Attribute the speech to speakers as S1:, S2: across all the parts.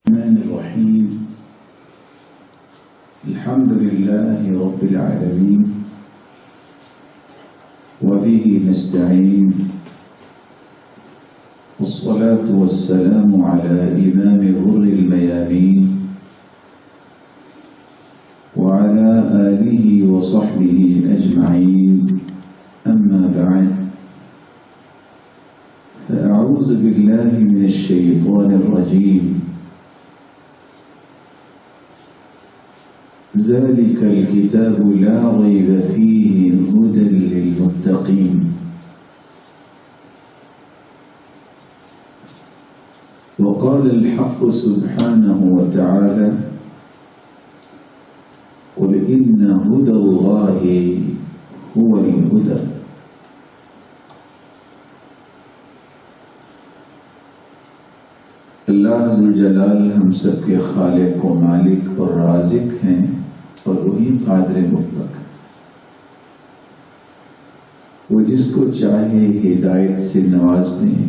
S1: الرحمن الرحيم. الحمد لله رب العالمين وبه نستعين، والصلاة والسلام على إمام غر الميامين وعلى آله وصحبه أجمعين. أما بعد، فأعوذ بالله من الشيطان الرجيم. ذلك الكتاب لا ريب فيه هدى للمتقين. وقال الحق سبحانه وتعالى: قل إن هدى الله هو الهدى. اللہ ذوالجلال ہم سب کے خالق و مالک اور رازق ہیں، اور وہی قادر مطلق ہے۔ وہ جس کو چاہے ہدایت سے نواز دیں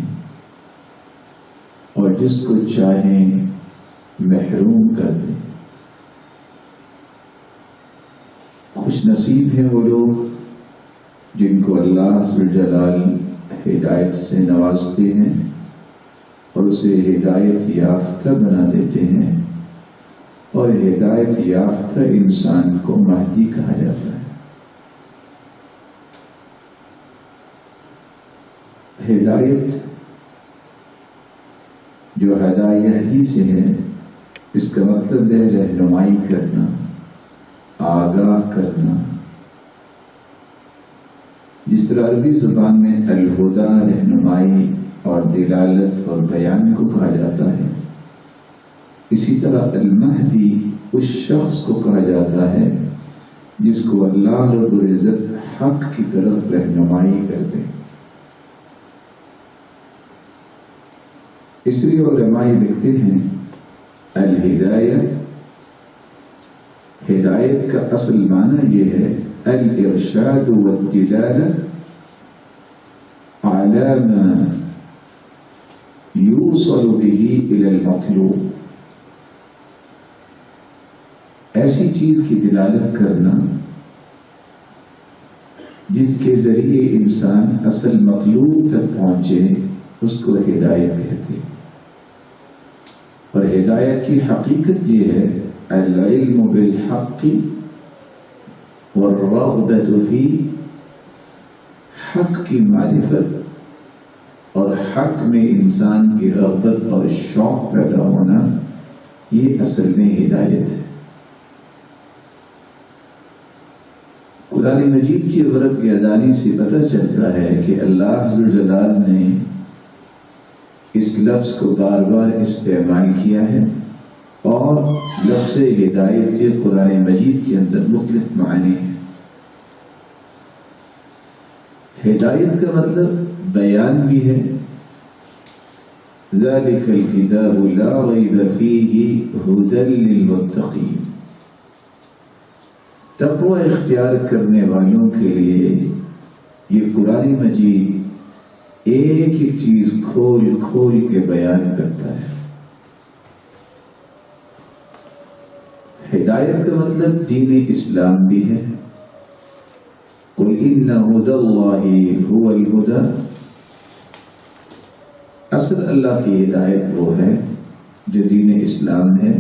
S1: اور جس کو چاہیں محروم کر دیں۔ خوش نصیب ہیں وہ لوگ جن کو اللہ ذوالجلال ہدایت سے نوازتے ہیں اور اسے ہدایت یافتہ بنا دیتے ہیں، اور ہدایت یافتہ انسان کو مہدی کہا جاتا ہے۔ ہدایت جو ہدایتی سے ہے، اس کا مطلب ہے رہنمائی کرنا، آگاہ کرنا۔ جس طرح عربی زبان میں الہدیٰ رہنمائی اور دلالت اور بیان کو کہا جاتا ہے، اسی طرح المہدی اس شخص کو کہا جاتا ہے جس کو اللہ رب العزت حق کی طرف رہنمائی کر دے۔ اس لیے علماء لکھتے ہیں الہدایت، ہدایت کا اصل معنی یہ ہے الارشاد والدلالہ علی ما یوصل به الی المطلوب۔ ایسی چیز کی دلالت کرنا جس کے ذریعے انسان اصل مطلوب تک پہنچے، اس کو ہدایت کہتے ہیں۔ اور ہدایت کی حقیقت یہ ہے العلم بالحق والرغبۃ فی، حق کی معرفت اور حق میں انسان کی رغبت اور شوق پیدا ہونا، یہ اصل میں ہدایت ہے۔ قرآن مجید کی غرب گردانی سے پتہ چلتا ہے کہ اللہ ذوالجلال نے اس لفظ کو بار بار استعمال کیا ہے، اور لفظ ہدایت کے قرآن مجید کے اندر مختلف معنی ہیں۔ ہدایت کا مطلب بیان بھی ہے، ذالک الکتاب لا ریب فیہ ھدی للمتقین۔ تقوی اختیار کرنے والوں کے لیے یہ قرآن مجید ایک ایک چیز کھول کھول کے بیان کرتا ہے۔ ہدایت کا مطلب دین اسلام بھی ہے، قل ان ھدی اللہ ھو الھدی۔ اصل اللہ کی ہدایت وہ ہے جو دین اسلام ہے۔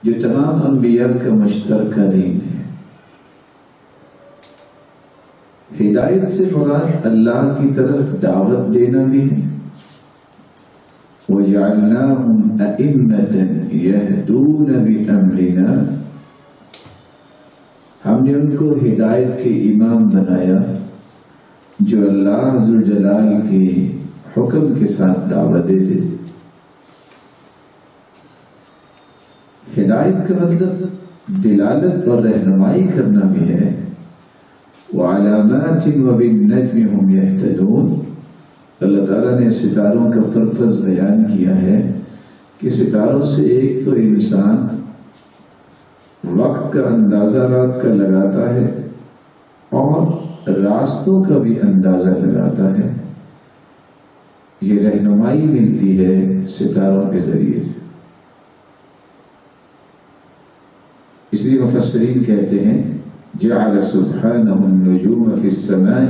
S1: جو تمام انبیاء کا مشترکہ دین ہے۔ ہدایت سے مراد اللہ کی طرف دعوت دینا بھی ہے۔ وَجَعَلْنَاهُمْ أَئِمَّةً يَهْدُونَ بِأَمْرِنَا، ہم نے ان کو ہدایت کے امام بنایا جو اللہ ذوالجلال کے حکم کے ساتھ دعوت دیتے تھے۔ ہدایت کا مطلب دلالت اور رہنمائی کرنا بھی ہے۔ وَعَلَامَاتٍ وَبِالنَّجْمِ هُمْ يَهْتَدُونَ۔ اللہ تعالیٰ نے ستاروں کا پرپس بیان کیا ہے کہ ستاروں سے ایک تو انسان وقت کا اندازہ رات کا لگاتا ہے، اور راستوں کا بھی اندازہ لگاتا ہے، یہ رہنمائی ملتی ہے ستاروں کے ذریعے سے۔ اس لیے مفسرین کہتے ہیں جعل سبحانہ النجوم فی السماء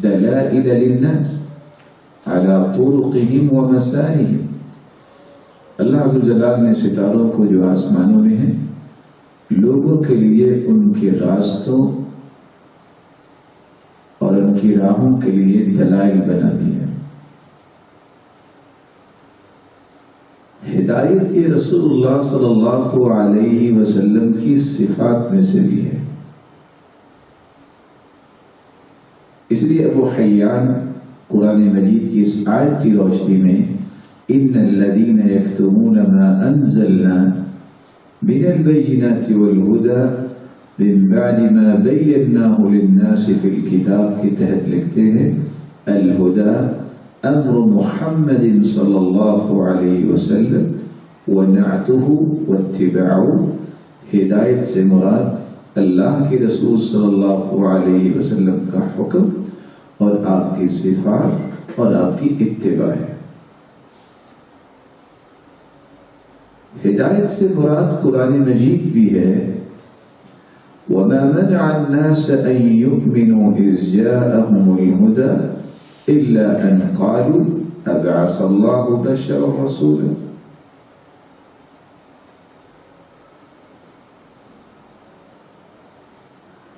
S1: دلائل للناس على طرقهم ومسارهم۔ اللہ عز و جل نے ستاروں کو جو آسمانوں میں ہیں لوگوں کے لیے ان کے راستوں اور ان کی راہوں کے لیے دلائل بنا دیا۔ ہدایت یہ رسول اللہ صلی اللہ علیہ وسلم کی صفات میں سے بھی ہے۔ اس لیے ابو حیان قرآن مجید کی اس آیت کی روشنی میں ان الذین یکتمون ما انزلنا من البینات والہدی من بعد ما بیناہ للناس فی الکتاب کے تحت لکھتے ہیں الہدی امر محمد صلی اللہ علیہ وسلم ونعتہ واتباعہ۔ ہدایت سے مراد اللہ کے رسول صلی اللہ علیہ وسلم کا حکم اور آپ کی صفات اور آپ کی اتباع ہے۔ ہدایت سے مراد قرآن مجید بھی ہے وَمَا مَنَعَ النَّاسَ أَن يُؤْمِنُوا إِذْ جَاءَهُمُ الْهُدَى إِلَّا أَن قَالُوا أَبْعَثَ اللَّهُ بَشَرًا رَسُولًا۔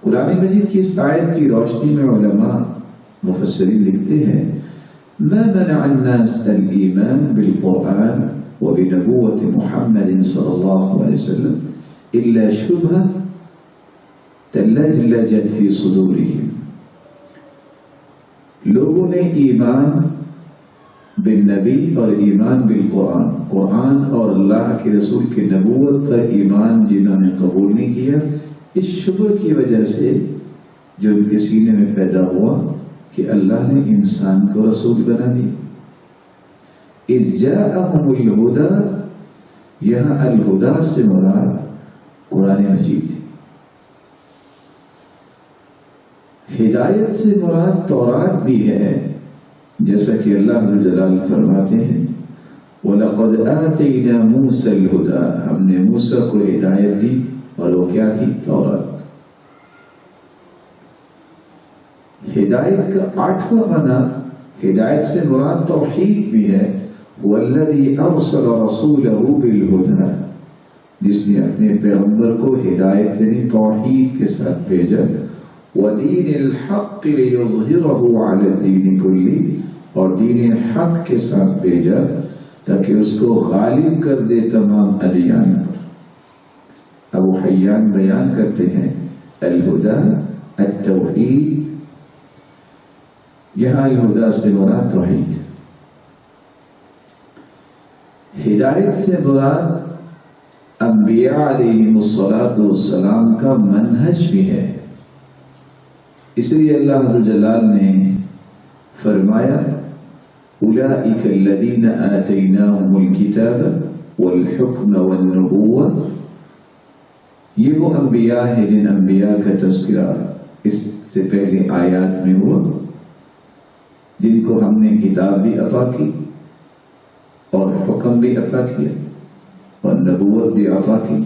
S1: قرآن مجید کی اس آیت کی روشنی میں علماء مفسرین لکھتے ہیں ما منع الناس الإيمان بالقرآن وبنبوة محمد صلی اللہ علیہ وسلم إلا شبهة تلجلجت في صدورهم۔ لوگوں نے ایمان بالنبی اور ایمان بالقرآن، قرآن اور اللہ کے رسول کی نبوت پر ایمان جنہوں نے قبول نہیں کیا، اس شبہ کی وجہ سے جو ان کے سینے میں پیدا ہوا کہ اللہ نے انسان کو رسول بنا دیا۔ اذ جاءہم الہدی، یہاں الہدی سے مراد قرآن مجید تھی۔ ہدایت سے مراد تورات بھی ہے، جیسا کہ اللہ عز و جلال فرماتے ہیں وَلَقَدْ آتَيْنَا مُوسَى الْهُدَى، ہم نے موسیٰ کو ہدایت دی، اور وہ کیا تھی؟ تورات۔ ہدایت کا 8واں معنی ہدایت سے مراد توحید بھی ہے وَالَّذِي أَرْسَلَ رَسُولَهُ بِالْهُدَى، جس نے اپنے پیغمبر کو ہدایت یعنی توحید کے ساتھ بھیجا وَدِينِ الْحَقِّ لِيُظْهِرَهُ عَلَى الدِّينِ كُلِّهِ، اور دین حق کے ساتھ بھیجا تاکہ اس کو غالب کر دے تمام ادیان پر۔ ابو حیان بیان کرتے ہیں الہدی التوحید، یہاں الہدی سے مراد توحید۔ ہدایت سے مراد انبیاء علیہم السلام کا منہج بھی ہے۔ اس لیے اللہ عز و جلال نے فرمایا اولئک الذین آتیناہم الکتاب والحکم والنبوہ، یہ وہ انبیاء ہیں جن انبیاء کا تذکرہ اس سے پہلے آیات میں ہوا، جن کو ہم نے کتاب بھی عطا کی اور حکم بھی عطا کیا اور نبوت بھی عطا کی۔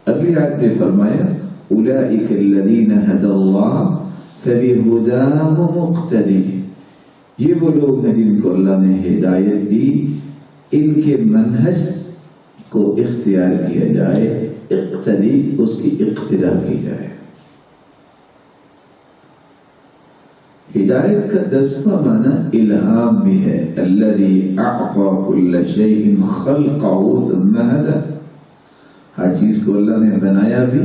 S1: اگلی آیت میں فرمایا اولئک الذین ھدی اللہ فبہداہ مقتدی، یہ وہ لوگ ہیں جن کو اللہ نے ہدایت دی، ان کے منہج کو اختیار کیا جائے، اقتدی اس کی اقتداء کی جائے۔ ہدایت کا 10واں معنی الہام بھی ہے الذی اعطى كل شیء خلقه ثم هدى، ہر چیز کو اللہ نے بنایا بھی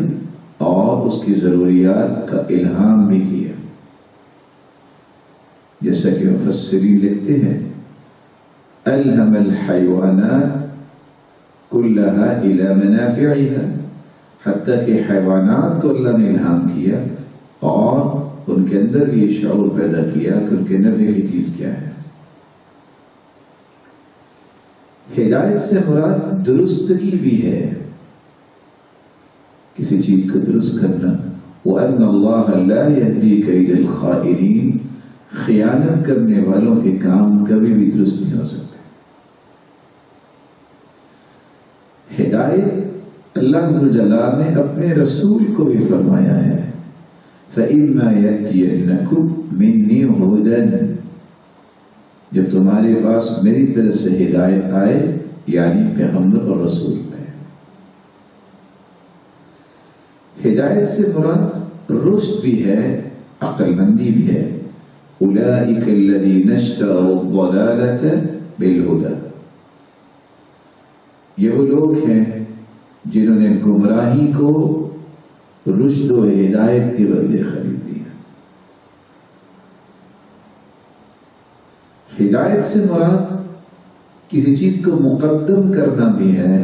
S1: اور اس کی ضروریات کا الہام بھی کیا، جیسا کہ مفسرین لکھتے ہیں الہم الحیوانات كلها الى منافعها، حتیٰ کہ حیوانات کو اللہ نے الہام کیا اور ان کے اندر یہ شعور پیدا کیا کہ ان کے نفع کی چیز کیا ہے۔ ہدایت سے مراد درستگی بھی ہے، کسی چیز کو درست کرنا، وَأَنَّ اللَّهَ لَا يَهْدِي كَيْدَ الْخَائِنِينَ، خیانت کرنے والوں کے کام کبھی بھی درست نہیں ہو سکتے۔ ہدایت اللہ جل جلالہ نے اپنے رسول کو بھی فرمایا ہے، فَإِمَّا يَأْتِيَنَّكُم مِّنِّي هُدًى، جب تمہارے پاس میری طرف سے ہدایت آئے، یعنی پیغمبر اور رسول میں۔ ہدایت سے مراد رشد بھی ہے، عقل مندی بھی ہے۔ أولئك الذين اشتروا الضلالة بالهدى، یہ وہ لوگ ہیں جنہوں نے گمراہی کو رشد و ہدایت کے بدلے خرید لیا۔ ہدایت سے مراد کسی چیز کو مقدم کرنا بھی ہے۔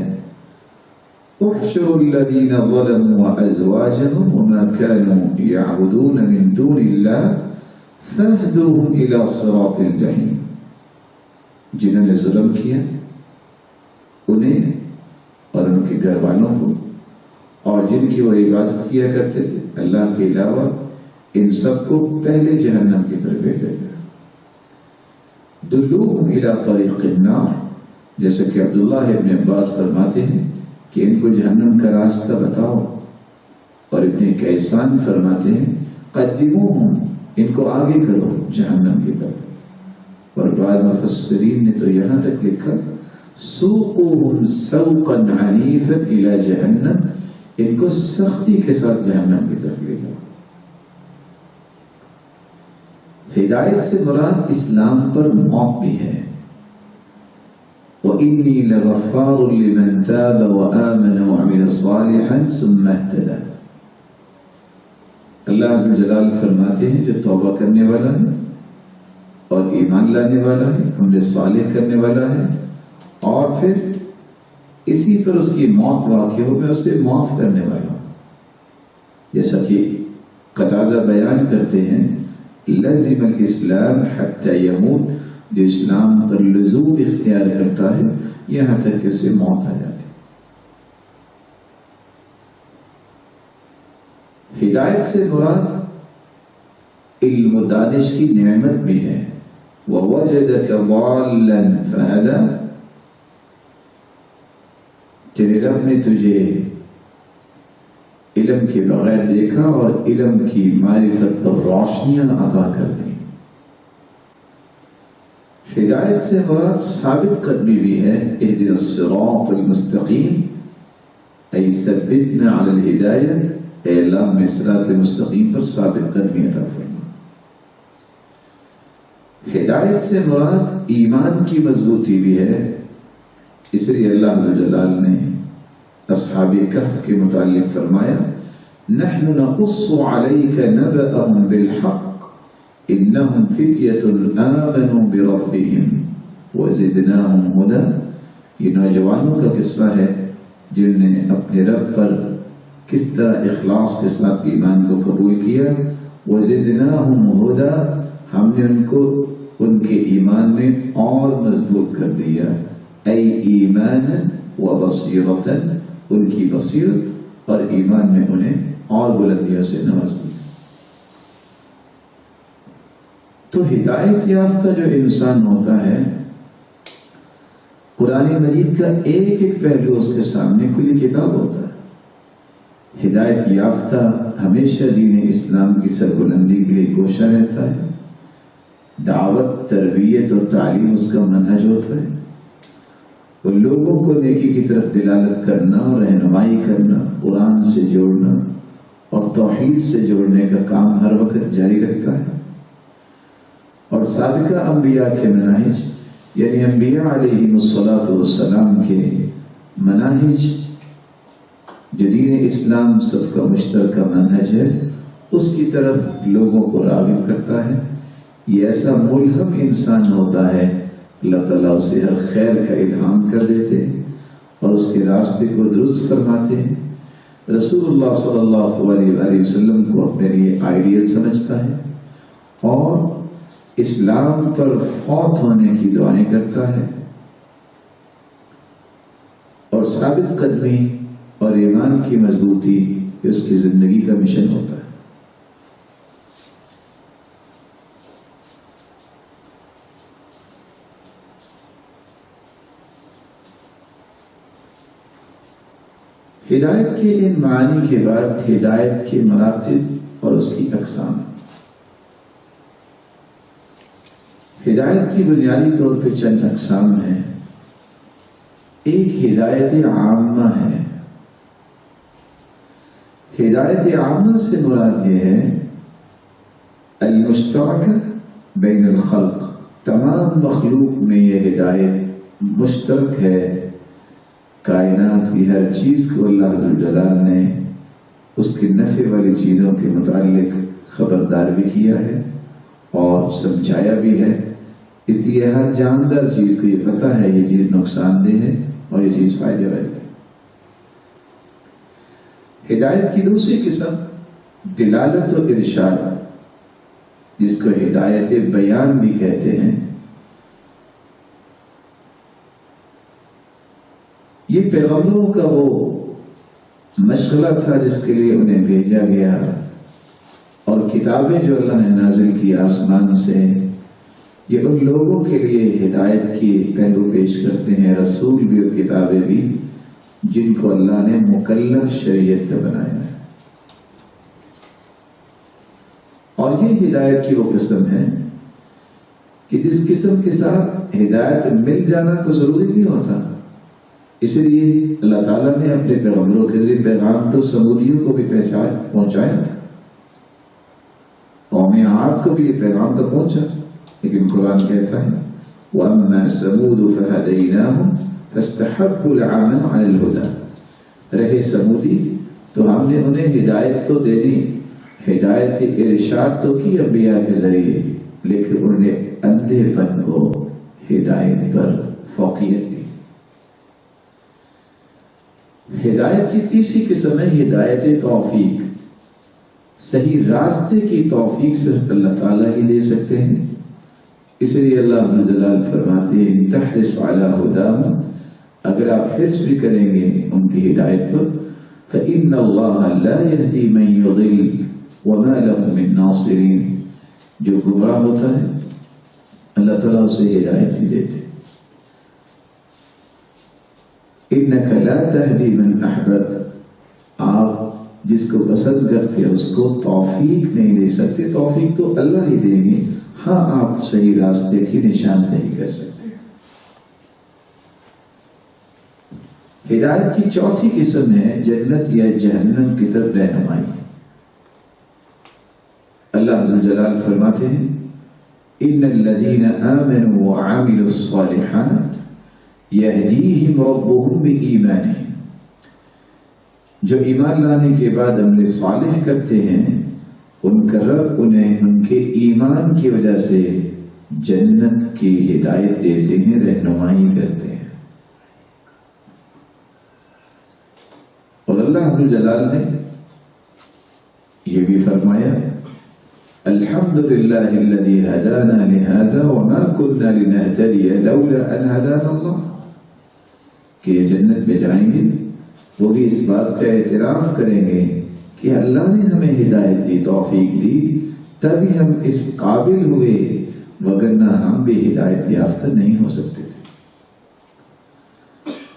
S1: احشروا الذين ظلموا وازواجهم وما كانوا يعبدون من دون الله فاهدوهم الى صراط الجحيم، جنہوں نے ظلم کیا انہیں اور ان کے گھر والوں کو، اور جن کی وہ عبادت کیا کرتے تھے اللہ کے علاوہ، ان سب کو پہلے جہنم کی طرف بھیجا گیا۔ دلوهم الى طریق النار، جیسے کہ عبداللہ ابن عباس فرماتے ہیں کہ ان کو جہنم کا راستہ بتاؤ، اور ابن کیسان فرماتے ہیں قدموهم، ان کو آگے کرو جہنم کی طرف۔ اور بعض مفسرین نے تو یہاں تک لکھا سوقوهم سوقا عنیفا الى جہنم، ان کو سختی کے ساتھ جہنم کی طرف لے جاؤ۔ ہدایت سے مراد اسلام پر موت بھی ہے۔ وَإِنِّي لَغَفَّارٌ لِمَن تَابَ وَآمَنَ وَعَمِلَ صَالِحًا ثُمَّ اهْتَدَىٰ، اللہ عز و جلال فرماتے ہیں جو توبہ کرنے والا ہے اور ایمان لانے والا ہے، عمل صالح کرنے والا ہے، اور پھر اسی پر اس کی موت واقع ہو، میں اسے معاف کرنے والا ہوں۔ جیسا کہ قتادہ بیان کرتے ہیں لزم الاسلام حتی یموت، جو اسلام پر لزوم اختیار کرتا ہے یہاں تک کہ اسے موت آ جاتی۔ ہدایت سے مراد علم و دانش کی نعمت بھی ہے۔ وَوَجَدَكَ ضَالًّا فَهَدَىٰ، تیرے رب نے تجھے علم کے بغیر دیکھا اور علم کی معرفت اور روشنیاں عطا کر دی۔ ہدایت سے مراد ثابت قدمی بھی ہے، اهدنا الصراط المستقیم، ای ثبتنا علی الہدایہ، اے اللہ ہمیں صراط مستقیم پر ثابت قدمی عطا فرما۔ ہدایت سے مراد ایمان کی مضبوطی بھی ہے، اس لیے اللہ جل جلالہ نے اصحاب کہف کے متعلق فرمایا نحن نقص علیک نبأهم بالحق انہم فتیۃ آمنوا بربہم وزدناہم ہدی، یہ نوجوانوں کا قصہ ہے جن نے اپنے رب پر کس طرح اخلاص کے ساتھ ایمان کو قبول کیا، وزدناہم ہدی، ہم نے ان کو ان کے ایمان میں اور مضبوط کر دیا، ای ایمانا و بصیرتا، ان کی بصیرت اور ایمان میں انہیں اور بلندیوں سے نواز دیا۔ تو ہدایت یافتہ جو انسان ہوتا ہے، قرآن مجید کا ایک ایک پہلو اس کے سامنے کھلی کتاب ہوتا ہے۔ ہدایت یافتہ ہمیشہ دین اسلام کی سربلندی کے لیے کوشاں رہتا ہے، دعوت، تربیت اور تعلیم اس کا منہج ہوتا ہے، اور لوگوں کو نیکی کی طرف دلالت کرنا اور رہنمائی کرنا، قرآن سے جوڑنا اور توحید سے جوڑنے کا کام ہر وقت جاری رکھتا ہے۔ اور سابقہ انبیاء کے مناہج، یعنی انبیاء علیہم الصلاۃ والسلام کے مناہج، جو دین اسلام سب کا مشترکہ منہج ہے، اس کی طرف لوگوں کو راغب کرتا ہے۔ یہ ایسا ملہم انسان ہوتا ہے، اللہ تعالیٰ اسے ہر خیر کا الہام کر دیتے اور اس کے راستے کو درست فرماتے ہیں۔ رسول اللہ صلی اللہ علیہ وآلہ وسلم کو اپنے لیے آئیڈیل سمجھتا ہے اور اسلام پر فوت ہونے کی دعائیں کرتا ہے، اور ثابت قدمی اور ایمان کی مضبوطی اس کی زندگی کا مشن ہوتا ہے۔ ہدایت کے ان معانی کے بعد ہدایت کے مراتب اور اس کی اقسام۔ ہدایت کی بنیادی طور پہ چند اقسام ہیں۔ ایک ہدایت عامہ ہے۔ ہدایت عامہ سے مراد یہ ہے المشترک بین الخلق، تمام مخلوق میں یہ ہدایت مشترک ہے۔ کائنات کی ہر چیز کو اللہ عز و جل نے اس کے نفع والی چیزوں کے متعلق خبردار بھی کیا ہے اور سمجھایا بھی ہے۔ اس لیے ہر جاندار چیز کو یہ پتہ ہے یہ چیز نقصان دہ ہے اور یہ چیز فائدے والی ہے۔ ہدایت کی دوسری قسم دلالت و ارشاد، جس کو ہدایت بیان بھی کہتے ہیں۔ یہ پیغمبروں کا وہ مشغلہ تھا جس کے لیے انہیں بھیجا گیا، اور کتابیں جو اللہ نے نازل کی آسمان سے، یہ ان لوگوں کے لیے ہدایت کی پہلو پیش کرتے ہیں، رسول بھی اور کتابیں بھی، جن کو اللہ نے مکلف شریعت کا بنایا ہے۔ اور یہ ہدایت کی وہ قسم ہے کہ جس قسم کے ساتھ ہدایت مل جانا کو ضروری نہیں ہوتا۔ اس لیے اللہ تعالیٰ نے اپنے پیغمبروں کے ذریعے پیغام تو سمودیوں کو بھی پہنچایا تھا، قوم عاد کو بھی یہ پیغام تو پہنچا، لیکن قرآن کہتا ہے وَأَمَّا ثَمُودُ فَهَدَيْنَاهُمْ فَاسْتَحَبُّوا الْعَمَىٰ عَلَى الْهُدَىٰ۔ رہے سمودی تو ہم نے انہیں ہدایت تو دے دی، ہدایت ارشاد تو کی انبیاء کے ذریعے، لیکن انہوں نے اندھے پن کو ہدایت پر فوقیت دی۔ ہدایت کی تیسری قسم ہے ہدایت توفیق۔ صحیح راستے کی توفیق صرف اللہ تعالیٰ ہی دے سکتے ہیں۔ اس لیے اللہ عز و جل فرماتے ہیں تحرص علی ھداہم، اگر آپ حرص بھی کریں گے ان کی ہدایت پر، فإن اللہ لا یہدی من یضل وما لهم من ناصرین، جو گمراہ ہوتا ہے اللہ تعالیٰ اسے ہدایت نہیں دیتے۔ انک لا تہدی من احببت، آپ جس کو پسند کرتے ہیں اس کو توفیق نہیں دے سکتے، توفیق تو اللہ ہی دیں گے، ہاں آپ صحیح راستے کی نشاندہی کر سکتے ہیں۔ ہدایت کی چوتھی قسم ہے جنت یا جہنم کی طرف رہنمائی۔ اللہ عز و جل فرماتے ہیں ان الذین آمنوا وعملوا الصالحات یہدیہم ربہم بایمانہم، جو ایمان لانے کے بعد عمل صالح کرتے ہیں ان کا رب انہیں ان کے ایمان کی وجہ سے جنت کی ہدایت دیتے ہیں، رہنمائی کرتے ہیں۔ اور اللہ عز و جل نے یہ بھی فرمایا الحمدللہ الذی ہدانا لہذا وما كنا لنہتدی لولا ان ہدانا اللہ، کہ یہ جنت میں جائیں گے وہ بھی اس بات کا اعتراف کریں گے کہ اللہ نے ہمیں ہدایت دی، توفیق دی، تبھی ہم اس قابل ہوئے، وگرنہ ہم بھی ہدایت یافتہ نہیں ہو سکتے تھے۔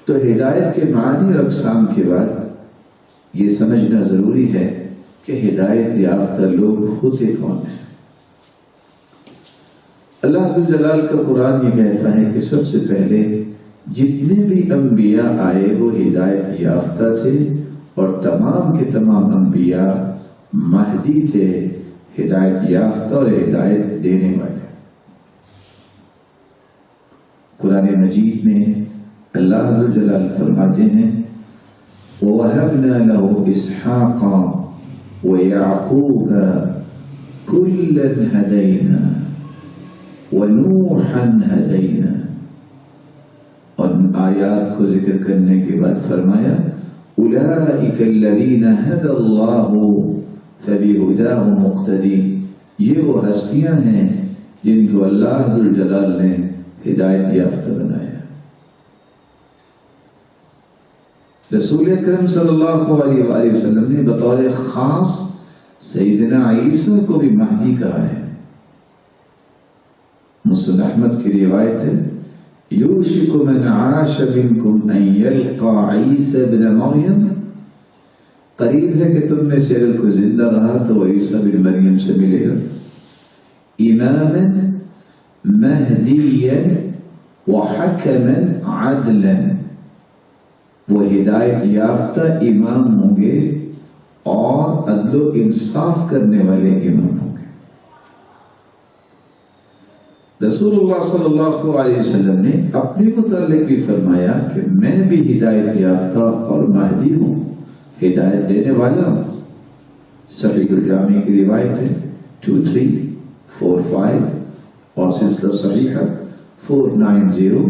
S1: تو ہدایت کے معنی اور اقسام کے بعد یہ سمجھنا ضروری ہے کہ ہدایت یافتہ لوگ ہوتے کون ہیں۔ اللہ عز و جلال کا قرآن یہ کہتا ہے کہ سب سے پہلے جتنے بھی انبیاء آئے وہ ہدایت یافتہ تھے، اور تمام کے تمام انبیاء مہدی تھے، ہدایت یافتہ اور ہدایت دینے والے۔ قرآن مجید میں اللہ عز و جلال فرماتے ہیں وَوَهَبْنَا لَهُ إِسْحَاقَ وَيَعْقُوبَ كُلًّا هَدَيْنَا وَنُوحًا هَدَيْنَا، اور آیات کو ذکر کرنے کے بعد فرمایا أُولَئِكَ الَّذِينَ هَدَى اللَّهُ فَبِهُدَاهُ مُقْتَدِي، یہ وہ ہستیاں ہیں جن کو اللہ عز و جلال نے ہدایت یافتہ بنایا۔ رسول اکرم صلی اللہ علیہ وآلہ وسلم نے بطور خاص سیدنا عیسیٰ کو بھی مہدی کہا ہے۔ مسند احمد کی روایت ہے یوشک من عاش منکم ان یلقى عیسی ابن مریم قریب ہے کہ تم میں سے اگر کوئی زندہ رہا تو وہ عیسیٰ بن مریم سے ملے گا، اماما مہدیا وحکما عدلا، وہ ہدایت یافتہ امام ہوں گے اور عدل و انصاف کرنے والے امام ہوں گے۔ رسول اللہ صلی اللہ علیہ وسلم نے اپنے متعلق بھی فرمایا کہ میں بھی ہدایت یافتہ اور مہدی ہوں، ہدایت دینے والا ہوں۔ صحیح الجامع کی روایت ہے 2345 اور سلسلہ صحیحہ 490،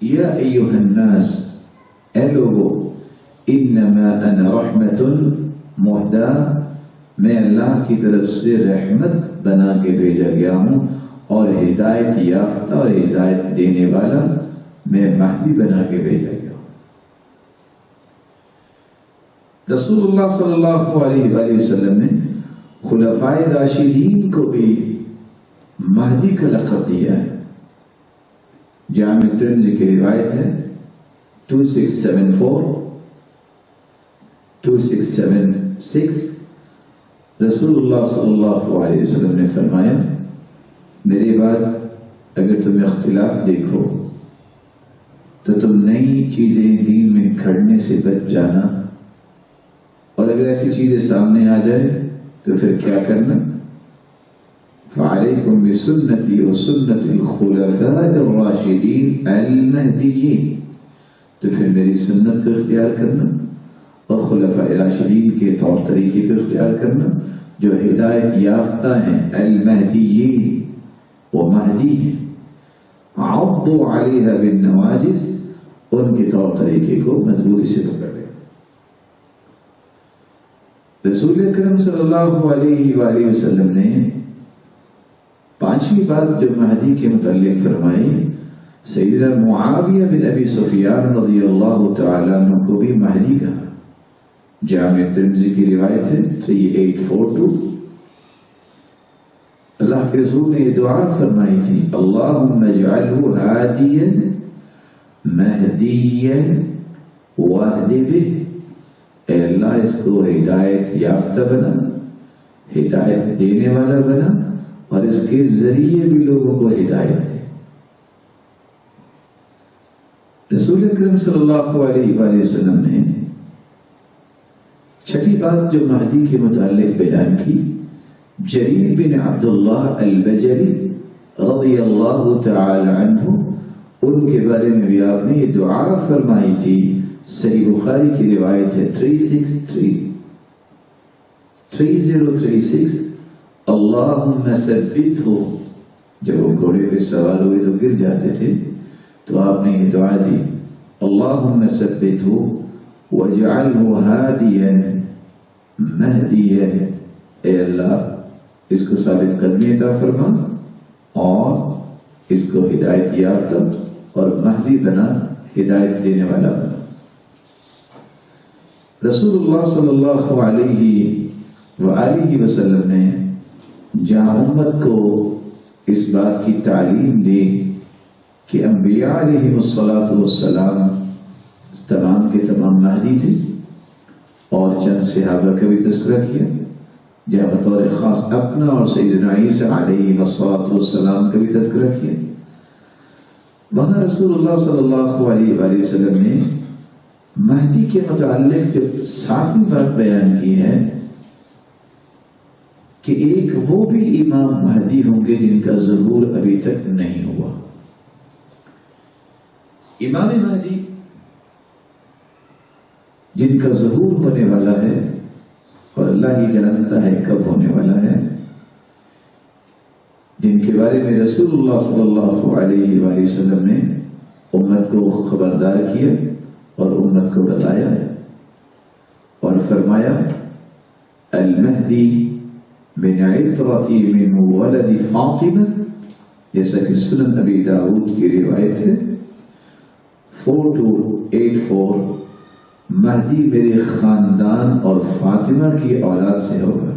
S1: یا ایھا الناس، اے لوگو، انما انا رحمت مہدا، میں اللہ کی طرف سے رحمت بنا کے بھیجا گیا ہوں اور ہدایت یافتہ اور ہدایت دینے والا میں مہدی بنا کے بھیجا گیا ہوں۔ رسول اللہ صلی اللہ علیہ وآلہ وسلم نے خلفائے راشدین کو بھی مہدی کا لقب دیا ہے۔ جامع ترمذی کی روایت ہے 2674 2676، رسول اللہ صلی اللہ علیہ وسلم نے فرمایا، میرے بعد اگر تم اختلاف دیکھو تو تم نئی چیزیں دین میں کھڑنے سے بچ جانا، اور اگر ایسی چیزیں سامنے آ جائے تو پھر کیا کرنا؟ فعلیکم بسنتی وسنت الخلفاء الراشدین المہدیین، تو پھر میری سنت کو اختیار کرنا اور خلفاء راشدین کے طور طریقے کو اختیار کرنا جو ہدایت یافتہ ہیں، المہدیین، وہ مہدی ہیں، عضوا علیہا بالنواجذ، ان کے طور طریقے کو مضبوطی سے پکڑ لیں۔ رسول اکرم صلی اللہ علیہ وآلہ وسلم نے پانچویں بات جو مہدی کے متعلق فرمائی، سیدنا معاویہ بن ابی سفیان رضی اللہ تعالیٰ عنہ کو بھی مہدی کہا۔ جامع ترمذی کی روایت ہے 3842، اللہ کے رسول نے یہ دعا فرمائی تھی، اللہم اجعلہ ہادیا مہدیا واہد بہ، اے اللہ اس کو ہدایت یافتہ بنا، ہدایت دینے والا بنا، اور اس کے ذریعے بھی لوگوں کو ہدایت دے۔ رسول اکرم صلی اللہ علیہ وآلہ وسلم نے چھٹی بات جو مہدی کے متعلق بیان کی، جریر بن عبداللہ البجلی رضی اللہ تعالی عنہ، ان کے بارے میں بھی آپ نے یہ دعا فرمائی تھی۔ صحیح بخاری کی روایت ہے 3036، اللہم ثبتہ، جب وہ گھوڑے پہ سوار ہوئے تو گر جاتے تھے تو آپ نے یہ دعا دی، اللہم ثبتہ واجعلہ ہادیا مہدیا، اے اللہ اس کو ثابت قدمی عطا فرما اور اس کو ہدایت یافتہ اور مہدی بنا، ہدایت دینے والا بنا۔ رسول اللہ صلی اللہ علیہ وآلہ وسلم نے جہاں امت کو اس بات کی تعلیم دی کہ انبیاء علیہ الصلاۃ والسلام تمام کے تمام مہدی تھے، اور چند صحابہ کا بھی تذکرہ کیا، جہاں بطور خاص اپنا اور سیدنا عیسیٰ علیہ الصلاۃ والسلام کا بھی تذکرہ کیا، وہاں رسول اللہ صلی اللہ علیہ وآلہ وسلم نے مہدی کے متعلق جو ساتویں بات بیان کی ہے کہ ایک وہ بھی امام مہدی ہوں گے جن کا ظہور ابھی تک نہیں ہوا۔ امام مہدی جن کا ظہور ہونے والا ہے اور اللہ ہی جانتا ہے کب ہونے والا ہے، جن کے بارے میں رسول اللہ صلی اللہ علیہ وآلہ وسلم نے امت کو خبردار کیا اور امت کو بتایا اور فرمایا، المہدی من عطرتی من ولد فاطمہ، جیسا کہ سنن ابی داؤد کی روایت ہے 4284، مہدی میرے خاندان اور فاطمہ کی اولاد سے ہوگا۔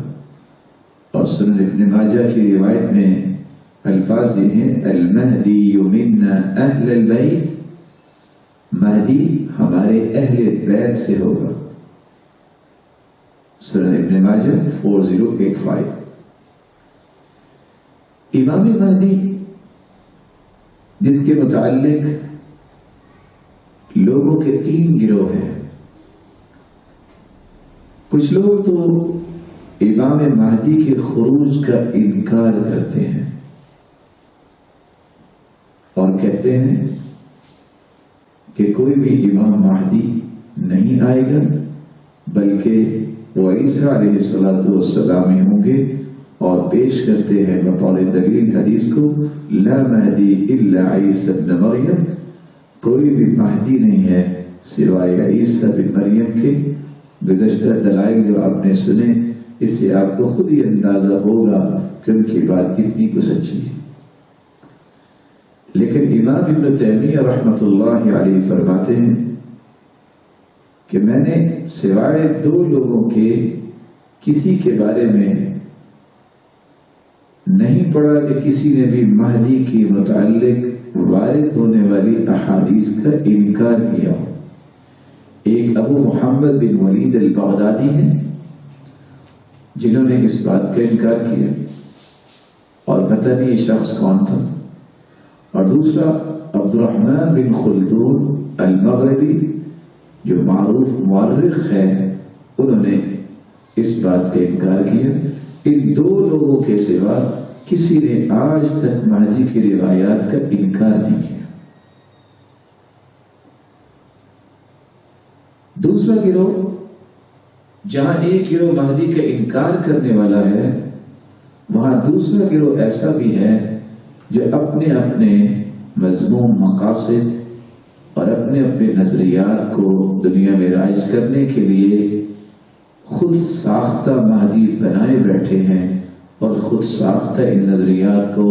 S1: اور سنن ابن ماجہ کی روایت میں الفاظ یہ ہیں، المہدی منا اہل البیت، مہدی ہمارے اہل بیت سے ہوگا۔ سنن ابن ماجہ 4085۔ امام مہدی جس کے متعلق لوگوں کے 3 گروہ ہیں۔ کچھ لوگ تو امام مہدی کے خروج کا انکار کرتے ہیں اور کہتے ہیں کہ کوئی بھی امام مہدی نہیں آئے گا، بلکہ وہ عیسیٰ علیہ السلام ہی ہوں گے، اور پیش کرتے ہیں بطور دلیل حدیث کو لا مہدی الا عیسیٰ ابن مریم، کوئی بھی مہدی نہیں ہے سوائے عیسیٰ بن مریم کے۔ گزشتہ دلائل جو آپ نے سنے اس سے آپ کو خود ہی اندازہ ہوگا کہ ان کی بات کتنی کو سچی ہے۔ لیکن امام ابن تیمیہ رحمۃ اللہ علیہ فرماتے ہیں کہ میں نے سوائے 2 لوگوں کے کسی کے بارے میں نہیں پڑھا کہ کسی نے بھی مہدی کے متعلق وارد ہونے والی احادیث کا انکار کیا ہو۔ ایک ابو محمد بن ولید البغدادی ہیں جنہوں نے اس بات کا انکار کیا، اور پتہ نہیں یہ شخص کون تھا، اور دوسرا عبد الرحمن بن خلدون المغربی جو معروف مورخ ہے، انہوں نے اس بات کا انکار کیا۔ ان 2 لوگوں کے سوا کسی نے آج تک مہدی کی روایات کا انکار نہیں کیا۔ دوسرا گروہ، جہاں ایک گروہ مہدی کا انکار کرنے والا ہے، وہاں دوسرا گروہ ایسا بھی ہے جو اپنے اپنے مذموم مقاصد اور اپنے اپنے نظریات کو دنیا میں رائج کرنے کے لیے خود ساختہ مہدی بنائے بیٹھے ہیں، اور خود ساختہ ان نظریات کو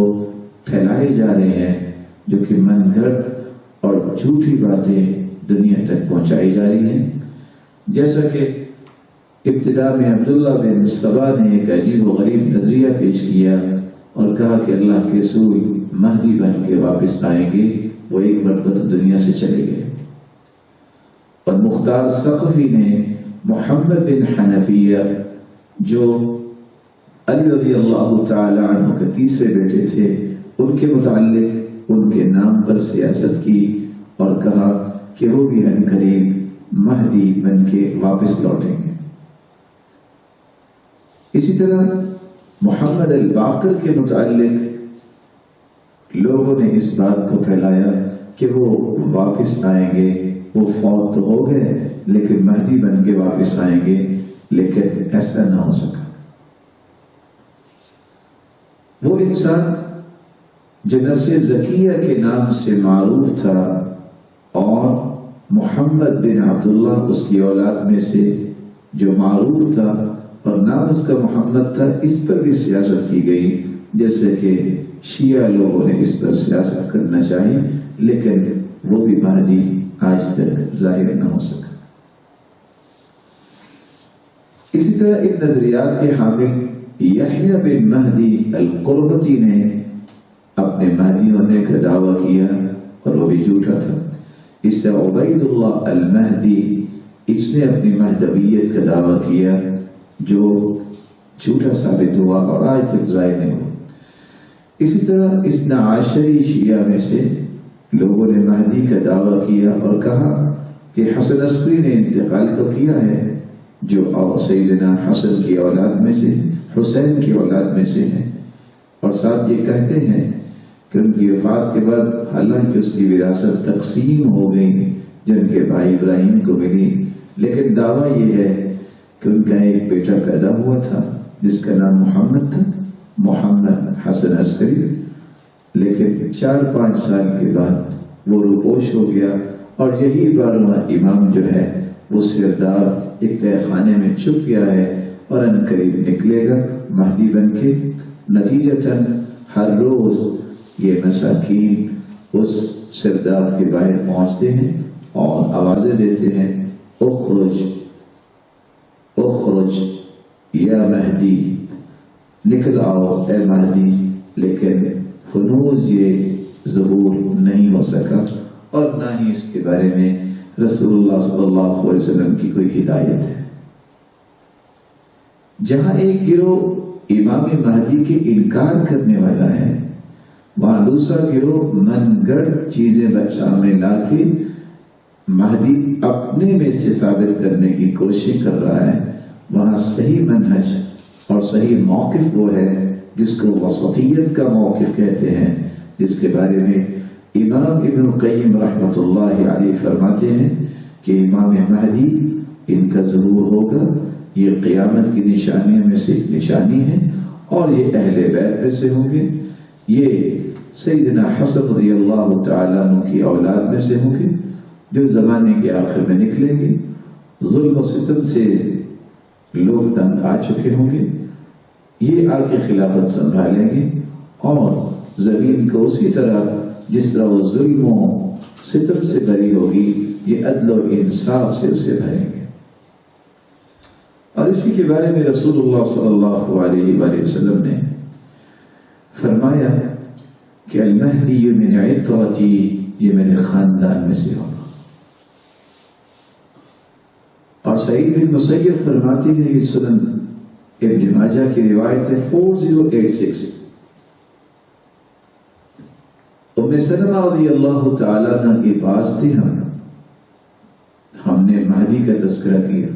S1: پھیلائے جا رہے ہیں، جو کہ من گھڑت اور جھوٹی باتیں دنیا تک پہنچائی جا رہی ہیں۔ جیسا کہ ابتدا میں عبداللہ بن سبا نے ایک عجیب و غریب نظریہ پیش کیا اور کہا کہ اللہ کے رسول مہدی بن کے واپس آئیں گے، وہ ایک مرتبہ دنیا سے چلے گئے۔ اور مختار ثقفی نے محمد بن حنفیہ جو علی رضی اللہ تعالی عنہ کے 3رے بیٹے تھے، ان کے متعلق ان کے نام پر سیاست کی اور کہا کہ وہ بھی عنقریب مہدی بن کے واپس لوٹیں گے۔ اسی طرح محمد الباقر کے متعلق لوگوں نے اس بات کو پھیلایا کہ وہ واپس آئیں گے، وہ فوت تو ہو گئے لیکن مہدی بن کے واپس آئیں گے، لیکن ایسا نہ ہو سکا۔ وہ انسان جو نفس زکیہ کے نام سے معروف تھا اور محمد بن عبداللہ اس کی اولاد میں سے جو معروف تھا اور نام اس کا محمد تھا، اس پر بھی سیاست کی گئی، جیسے کہ شیعہ لوگوں نے اس پر سیاست کرنا چاہی، لیکن وہ بھی مہدی آج تک ظاہر نہ ہو سکا۔ اسی طرح ان نظریات کے حامل یحییٰ بن مہدی القربتی نے اپنے مہدی ہونے کا دعویٰ کیا، اور وہ بھی جھوٹا تھا۔ اس سے عبید اللہ المہدی، اس نے اپنی مہدویت کا دعویٰ کیا جو جھوٹا ثابت ہوا اور آج تک ظاہر نہیں ہوا۔ اسی طرح اثنا عشری شیعہ میں سے لوگوں نے مہدی کا دعویٰ کیا اور کہا کہ حسن عسکری نے انتقال تو کیا ہے، جو سیدنا حسن کی اولاد میں سے، حسین کی اولاد میں سے ہیں، اور ساتھ یہ کہتے ہیں کہ ان کی وفات کے بعد حالانکہ اس کی وراثت تقسیم ہو گئی جن کے بھائی ابراہیم کو ملی، لیکن دعویٰ یہ ہے کہ ان کا ایک بیٹا پیدا ہوا تھا جس کا نام محمد تھا، محمد حسن عسکری، لیکن 4-5 سال کے بعد وہ روپوش ہو گیا، اور یہی 12واں امام جو ہے وہ سردار ایک تہہ خانے میں چھپ گیا ہے اور عنقریب نکلے گا مہدی بن کے۔ نتیجتاً ہر روز یہ مساکین اس سرداب کے باہر پہنچتے ہیں اور آوازیں دیتے ہیں اخرج اخرج یا مہدی، نکل آؤ اے مہدی، لیکن ہنوز یہ ظہور نہیں ہو سکا، اور نہ ہی اس کے بارے میں رسول اللہ صلی اللہ علیہ وسلم کی کوئی ہدایت ہے۔ جہاں ایک گروہ امام مہدی کے انکار کرنے والا ہے، وہاں دوسرا گروہ من گڑھ چیزیں سامنے لا کے مہدی اپنے میں سے ثابت کرنے کی کوشش کر رہا ہے، وہاں صحیح منہج اور صحیح موقف وہ ہے جس کو وسطیت کا موقف کہتے ہیں، جس کے بارے میں امام ابن القیم رحمۃ اللہ علیہ فرماتے ہیں کہ امام مہدی ان کا ظہور ہوگا، یہ قیامت کی نشانیوں میں سے ایک نشانی ہے، اور یہ اہل بیت میں سے ہوں گے، یہ سیدنا حسن رضی اللہ تعالیٰ عنہ کی اولاد میں سے ہوں گے جو زمانے کے آخر میں نکلیں گے۔ ظلم و ستم سے لوگ تنگ آ چکے ہوں گے، یہ آ کے خلافت سنبھالیں گے اور زمین کو اسی طرح جس طرح وہ ظلم و ستم سے بھری ہوگی، یہ عدل و انصاف سے اسے بھریں گے۔ اور اسی کے بارے میں رسول اللہ صلی اللہ علیہ وآلہ وسلم نے فرمایا کہ المہدی من عطرتی، یہ میرے خاندان میں سے ہوگا۔ اور سعید بن مسیب فرماتے ہیں، یہ سنن ابن ماجہ کی روایت ہے 4086، ام سلمہ رضی اللہ تعالیٰ عنہ کے پاس تھے، ہم نے مہدی کا تذکرہ کیا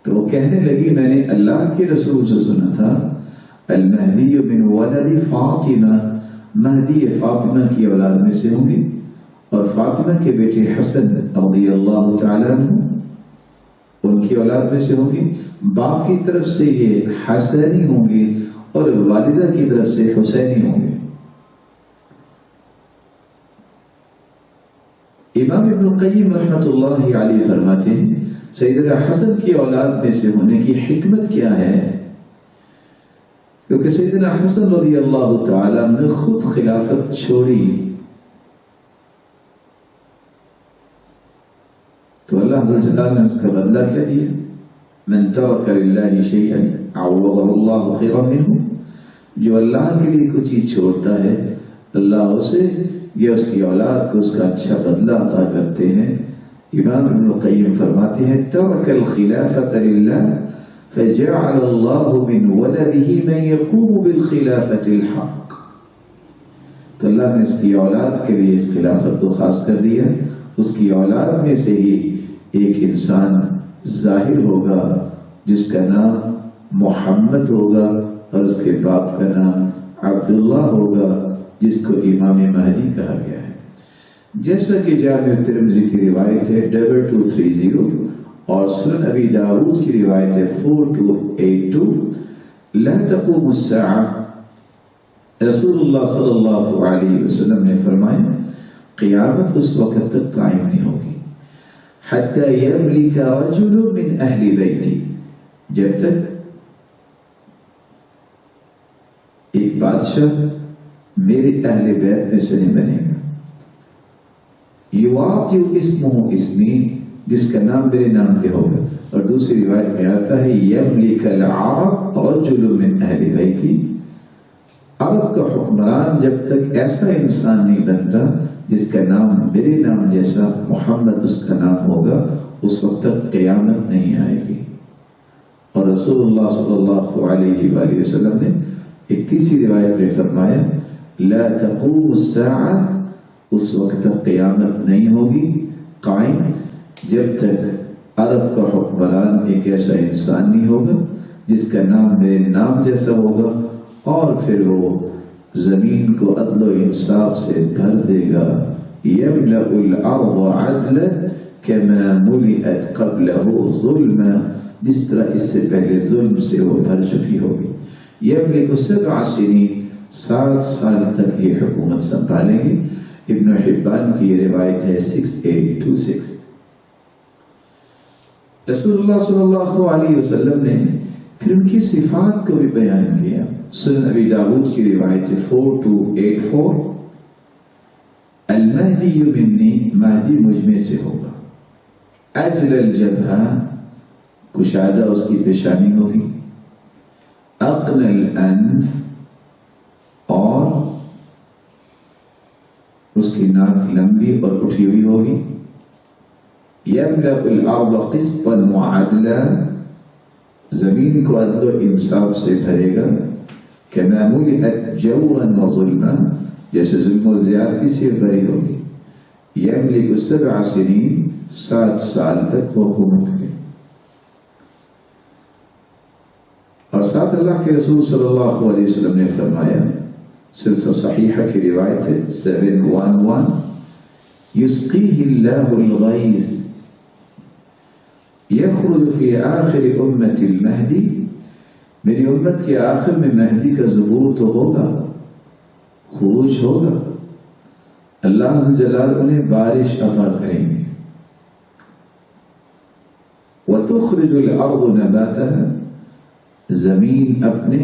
S1: تو وہ کہنے لگی میں نے اللہ کے رسول سے سنا تھا المہدی من ولد فاطمہ، مہدی فاطمہ کی اولاد میں سے ہوں گے، اور فاطمہ کے بیٹے حسن رضی اللہ تعالیٰ عنہ ان کی اولاد میں سے ہوں گے۔ باپ کی طرف سے یہ حسینی ہوں گے اور والدہ کی طرف سے حسینی ہوں گے۔ امام ابن القیم رحمۃ اللہ علیہ فرماتے ہیں سیدنا حسن کی اولاد میں سے ہونے کی حکمت کیا ہے؟ کیونکہ سیدنا حسن رضی اللہ تعالیٰ نے خود خلافت چھوڑی تو اللہ عز و جل نے اس کا بدلہ کیا دیا؟ من ترک للہ شیئا عوضہ اللہ خیرا منہ، جو اللہ کے لیے کچھ چیز چھوڑتا ہے اللہ اسے یا اس کی اولاد کو اس کا اچھا بدلہ عطا کرتے ہیں۔ امام ابن القیم فرماتے ہیں ترک الخلافۃ للہ فجعل اللہ من ولده من يقوم بالخلافۃ الحق، تو اللہ نے اس کی اولاد کے لیے اس خلافت کو خاص کر دیا، اس کی اولاد میں سے ہی ایک انسان ظاہر ہوگا جس کا نام محمد ہوگا اور اس کے باپ کا نام عبداللہ ہوگا جس کو امام مہدی کہا گیا ہے۔ جیسا کہ جامع ترمذی کی روایت ہے 2230 اور سنن ابی داؤد کی روایت ہے 4282، لا تقوم الساعہ، رسول اللہ صلی اللہ علیہ وسلم نے فرمایا قیامت اس وقت تک قائم نہیں ہوگی حتی یملک رجل من اہل بیتی، جب تک ایک بادشاہ میرے اہل بیت میں سے نہیں بنے گا، یواطی اسمہ اسمی، جس کا نام میرے نام کے ہوگا، اور دوسری روایت میں آتا ہے یملک العرب رجل من اہل بیتی، عرب کا حکمران جب تک ایسا انسان نہیں بنتا جس کا نام میرے نام جیسا محمد اس کا نام ہوگا، اس وقت تک قیامت نہیں آئے گی۔ اور رسول اللہ صلی اللہ علیہ وآلہ وسلم نے ایک تیسری روایت میں فرمایا لا تقوم الساعہ، اس وقت تک قیامت نہیں ہوگی قائم جب تک عرب کا حکمران ایک ایسا انسان نہیں ہوگا جس کا نام میرے نام جیسا ہوگا، اور پھر وہ زمین کو عدل و انصاف سے بھر دے گا، یملأ الارض عدلا کما ملئت قبلہ ظلما، جس طرح اس سے پہلے ظلم سے وہ بھر چکی ہوگی۔ یملک 7 سنین، 7 سال تک یہ حکومت سنبھالیں گے۔ ابن حبان کی یہ روایت ہے 6826۔ رسول اللہ صلی اللہ علیہ وسلم نے پھر ان کی صفات کو بھی بیان کیا۔ سنن ابی داؤد کی روایت 4284، المہدی منی، مہدی مجھ میں سے ہوگا، اجل الجبہہ، کشادہ اس کی پیشانی ہوگی، اقن الانف، اور اس کی ناک لمبی اور اٹھی ہوئی ہوگی، یملأ الارض قسطا وعدلا، زمین کو عدل و انصاف سے بھرے گا کہ ملئت جورا وظلما، جیسے ظلم و زیادتی سے بھری ہوگی. یملک 7 سنین، 7 سال تک وہ حکومت کرے. اور ساتھ اللہ کے رسول صلی اللہ علیہ وسلم نے فرمایا، سلسلہ صحیحہ کی روایت ہے 711، یسقیہ اللہ الغیث یخرج فی آخر امت المہدی، میری امت کے آخر میں مہدی کا ظہور تو ہوگا، خروج ہوگا، اللہ عز و جلال انہیں بارش عطا کریں گے. وتخرج الارض نباتها، زمین اپنے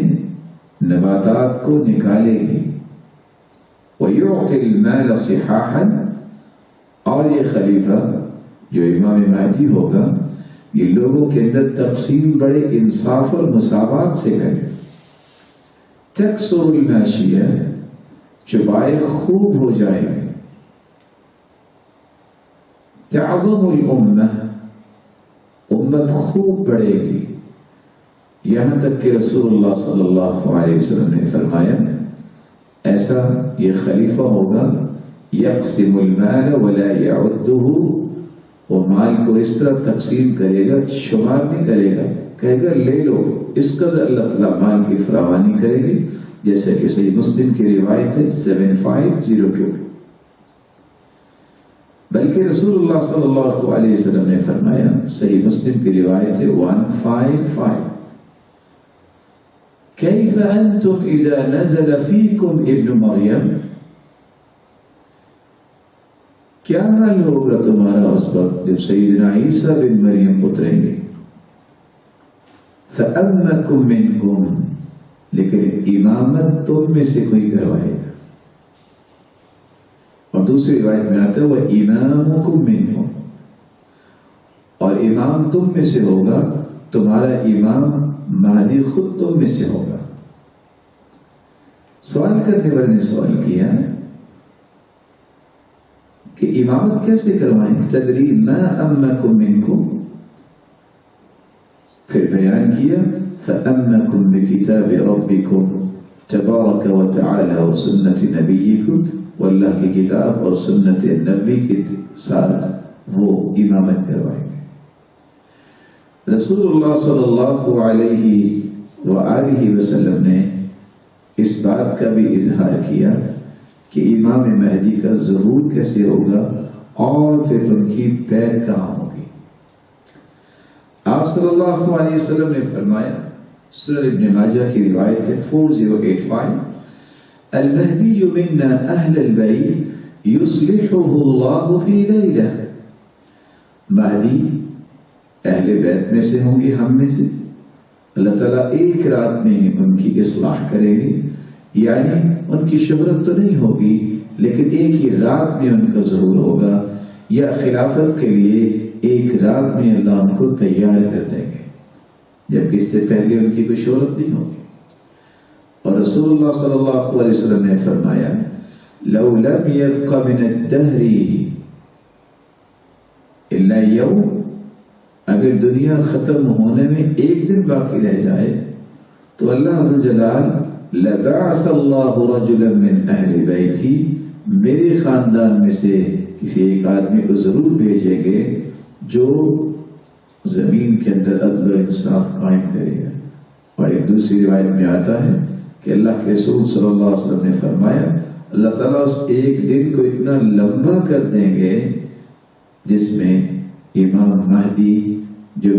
S1: نباتات کو نکالے گی. وَيُعْطِي الْمَالَ صِحَاحًا، اور یہ خلیفہ جو امام مہدی ہوگا یہ لوگوں کے اندر تقسیم بڑے انصاف اور مساوات سے کرے. تَكْسُرُ الْمَاشِيَةَ، چوپائے خوب ہو جائے گی. تَعْظُمُ الْأُمَّةِ، امت خوب بڑھے گی. یہاں تک کہ رسول اللہ صلی اللہ علیہ وسلم نے فرمایا ایسا یہ خلیفہ ہوگا، یقسم المال ولا يعده، وہ مال کو اس طرح تقسیم کرے گا شمار نہیں کرے گا، کہے گا لے لو، اس قدر اللہ تعالیٰ مال کی فراوانی کرے گی. جیسے کہ صحیح مسلم کی روایت ہے 7502. بلکہ رسول اللہ صلی اللہ علیہ وسلم نے فرمایا، صحیح مسلم کی روایت ہے 155، کیف انتم اذا نزل فیکم ابن مریم، کیا حال ہوگا تمہارا اس وقت جب سیدنا عیسیٰ بن مریم اتریں گے. فَأَمَّكُمْ مِنْكُمْ، لیکن امامت تم میں سے کوئی کروائے گا. اور دوسری روایت میں آتا ہے وَإِمَامُكُمْ مِنْهُمْ، اور امام تم میں سے ہوگا، تمہارا امام مہدی خود تم میں سے ہوگا. سوال کرنے والے نے سوال کیا کہ امامت کیسے کروائیں؟ تدری ما امکم منکم، پھر بیان کیا فامکم بکتاب ربکم تبارک و تعالی و سنت نبیکم، واللہ کی کتاب اور سنت نبی کے ساتھ وہ امامت کروائیں گے. رسول اللہ صلی اللہ علیہ وآلہ وسلم نے اس بات کا بھی اظہار کیا کہ امام مہدی کا ظہور کیسے ہوگا اور پھر ان کی پیر کہاں ہوگی. آپ صلی اللہ علیہ وسلم نے فرمایا، سنن ابن ماجہ کی روایت ہے 4085، المہدی منا اہل البیت یصلحہ اللہ فی لیلہ، مہدی اہل بیت میں سے ہوں گے، ہم میں سے. اللہ تعالیٰ ایک رات میں ان کی اصلاح کرے گی، یعنی ان کی شہرت تو نہیں ہوگی لیکن ایک ہی رات میں ان کا ظہور ہوگا، یا خلافت کے لیے ایک رات میں اللہ ان کو تیار کر دیں گے، جبکہ اس سے پہلے ان کی کوئی شہرت نہیں ہوگی. اور رسول اللہ صلی اللہ علیہ وسلم نے فرمایا لو لم يبق من الدهر الا يوم، اگر دنیا ختم ہونے میں ایک دن باقی رہ جائے تو اللہ عز و جلال لبعث اللہ رجلا من اہل بیتی، میرے خاندان میں سے کسی ایک آدمی کو ضرور بھیجیں گے جو زمین کے اندر عدل و انصاف قائم کرے گا. اور ایک دوسری روایت میں آتا ہے کہ اللہ کے رسول صلی اللہ علیہ وسلم نے فرمایا اللہ تعالیٰ اس ایک دن کو اتنا لمبا کر دیں گے جس میں امام مہدی جو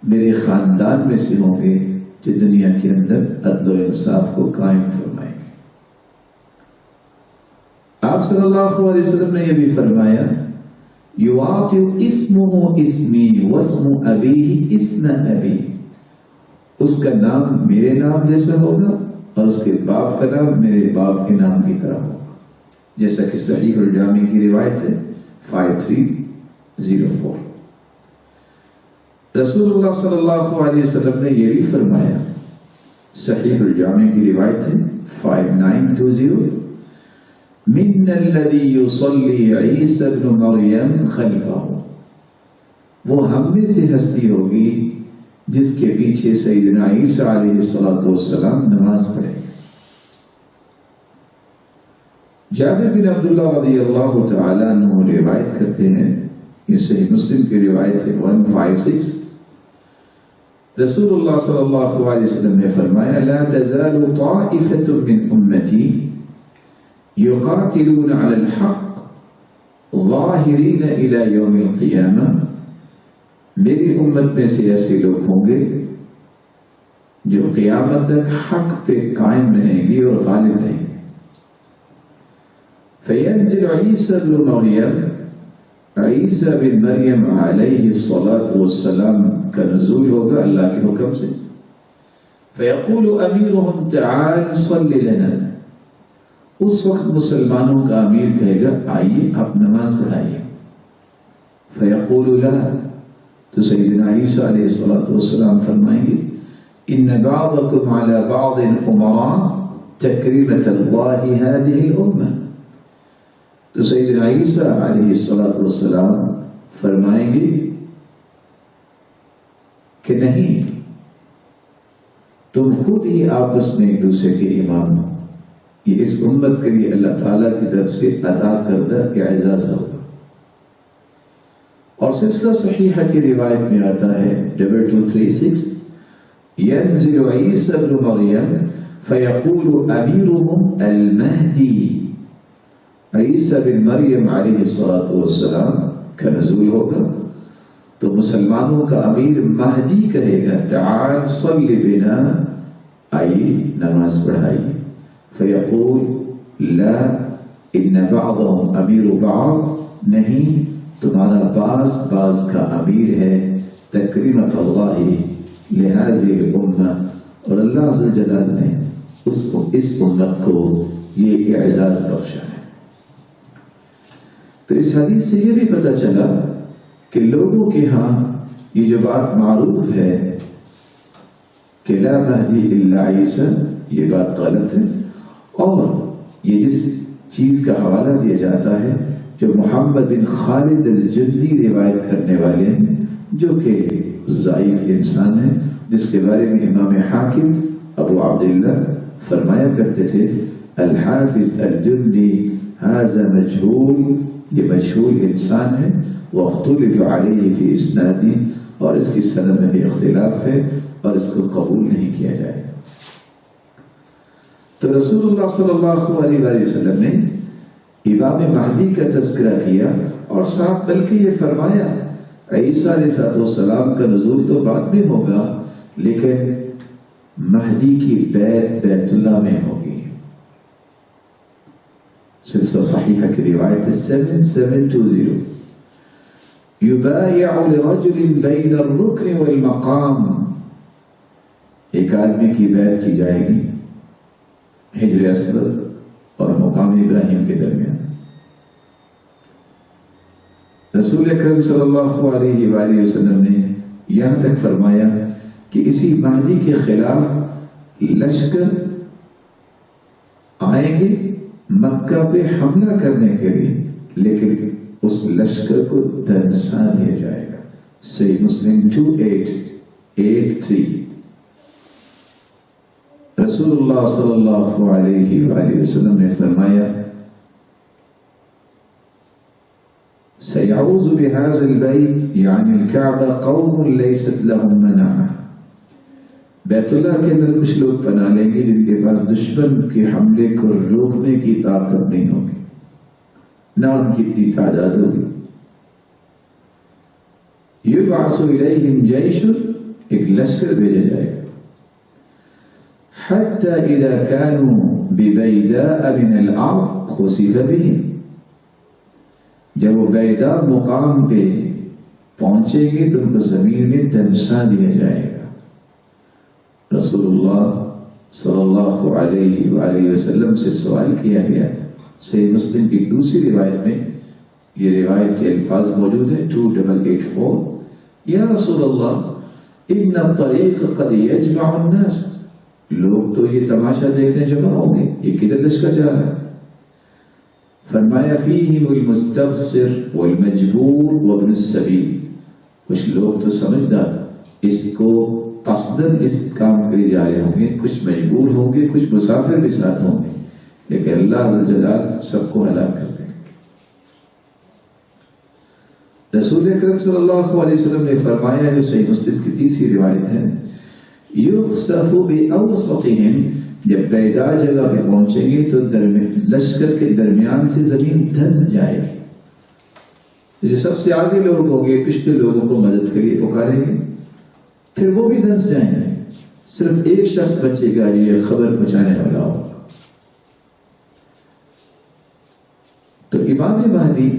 S1: میرے خاندان میں سے ہوں گے جو دنیا کے اندر عدل و انصاف کو قائم فرمائیں گے. آپ صلی اللہ علیہ وسلم نے یہ بھی فرمایا یواطئ اسمہ اسمی واسم ابیہ اسم ابی، اس کا نام میرے نام جیسا ہوگا اور اس کے باپ کا نام میرے باپ کے نام کی طرح ہوگا، جیسا کہ صحیح الجامع کی روایت ہے 5304. رسول اللہ صلی اللہ علیہ وسلم نے یہ بھی فرمایا، صحیح الجامع کی روایت ہے 5920، من الذی یصلی عیسی ابن مریم خلفہ، وہ ہم میں سے ہستی ہوگی جس کے پیچھے سیدنا عیسیٰ علیہ السلام نماز پڑھیں گے۔ جابر بن عبداللہ رضی اللہ تعالیٰ عنہ روایت کرتے ہیں، اس صحیح مسلم کی روایت ہے 156، رسول اللہ صلی اللہ علیہ وسلم نے فرمایا لا تزال طائفة من امتی يقاتلون على الحق ظاہرین الى یوم القیامہ، میری امت میں سے ایسے لوگ ہوں گے جو قیامت تک حق پہ قائم رہیں گے اور غالب رہیں گے۔ فینزل عیسیٰ بن مریم، عیسیٰ بن مریم علیہ السلام کا نزول ہوگا اللہ کے حکم سے۔ فیقول امیرہم تعال صل لنا، اس وقت مسلمانوں کا امیر کہے گا آئیے آپ نماز پڑھائیے۔ فیقول لا، تو سیدنا عیسیٰ علیہ السلام فرمائیں گے ان بعضکم علی بعض امراء تکریمۃ اللہ هذه الامہ، تو سیدنا عیسیٰ علیہ السلام فرمائیں گے کہ نہیں، تم خود ہی آپس میں ایک دوسرے کے امام ہو، یہ اس امت کے لیے اللہ تعالیٰ کی طرف سے عطا کردہ اعزاز ہوگا۔ اور سلسلہ صحیحہ کی روایت میں آتا ہے 2236 ينزل عیسیٰ بن مریم فیقول امیرهم المہدی، عیسیٰ بن مریم علیہ السلام کا نزول ہوگا تو مسلمانوں کا امیر مہدی کہے گا تعال صل بنا، آئیے نماز پڑھائیے۔ فیقول لا ان بعضهم امیر بعض، نہیں تمہارا بعض کا امیر ہے، تکریمۃ اللہ لہذه الامہ، اور اللہ عز و جل نے اس امت کو یہ اعزاز بخشا ہے۔ تو اس حدیث سے یہ بھی پتہ چلا کہ لوگوں کے ہاں یہ جو بات معروف ہے کہ لا مہدی الا عیسیٰ، یہ بات غلط ہے، اور یہ جس چیز کا حوالہ دیا جاتا ہے جو محمد بن خالد الجندی روایت کرنے والے ہیں، جو کہ ضعیف انسان ہے، جس کے بارے میں امام حاکم ابو عبداللہ فرمایا کرتے تھے الحافظ الجندی ھذا مجہول، یہ مجہول انسان ہے، واختلف علیہ فی اسنادی، اور اس کی سند میں بھی اختلاف ہے اور اس کو قبول نہیں کیا جائے گا۔ تو رسول اللہ صلی اللہ علیہ وسلم نے امام مہدی کا تذکرہ کیا اور ساتھ بلکہ یہ فرمایا عیسیٰ علیہ السلام کا نزول تو بعد میں ہوگا، لیکن مہدی کی بیت اللہ میں ہوگی۔ سلسلہ صحیحہ کی روایت 7720 یبایع لرجل بین الرکن والمقام، ایک آدمی کی بیعت کی جائے گی حجر اسود اور مقام ابراہیم کے درمیان۔ رسول اکرم صلی اللہ علیہ وآلہ وسلم نے یہاں تک فرمایا کہ اسی مہدی کے خلاف لشکر آئیں گے مکہ پہ حملہ کرنے کے لیے، لیکن اس لشکر کو دھنسا دیا جائے گا۔ صحیح مسلم 2883۔ رسول اللہ صلی اللہ علیہ وآلہ وسلم نے فرمایا سيعوذ بهذا البيت يعني الكعبة قوم ليست لهم مناعة، بیت اللہ کے اندر کچھ لوگ پناہ لیں گے جن کے پاس دشمن کے حملے کو روکنے کی طاقت نہیں ہوگی، نہ ان کی اتنی تعداد ہوگی۔ یبعث الیہم جیش، ایک لشکر بھیجا جائے گا، حتی اذا كانوا ببیداء من الارض خسف بهم، جب وہ بیداء مقام پہ پہنچے گے تو ان کو زمین میں دھنسا دیا جائے گا۔ رسول اللہ صلی اللہ علیہ وآلہ وسلم سے سوال کیا گیا، صحیح مسلم کی دوسری روایت میں یہ روایت کے الفاظ موجود ہیں 2884 یا رسول اللہ ان الطریق قد یجمع الناس، لوگ تو یہ تماشا دیکھنے جمع ہوں گے، یہ کدھر لشکر جا رہا ہے؟ فرمایا فیہم المستبصر والمجبور وابن السبیل، کچھ لوگ تو سمجھدار اس کو قصدن اس کام کے لیے جا رہے ہوں گے، کچھ مجبور ہوں گے، کچھ مسافر بھی ساتھ ہوں گے، لیکن اللہ عز و جلال سب کو ہلاک کر دیں گے۔ رسول اکرم صلی اللہ علیہ وسلم نے فرمایا، جو صحیح مسلم کی تیسری روایت ہے، یخسف باوسطہم، جب بیدا جگہ پہ پہنچیں گے تو لشکر کے درمیان سے زمین دھنس جائے گی، جو سب سے آگے لوگ ہوں گے پچھلے لوگوں کو مدد کے لیے پکاریں گے، پھر وہ بھی دھنس جائیں گے، صرف ایک شخص بچے گا، یہ خبر پہنچانے والا ہوگا۔ تو امام مہدی،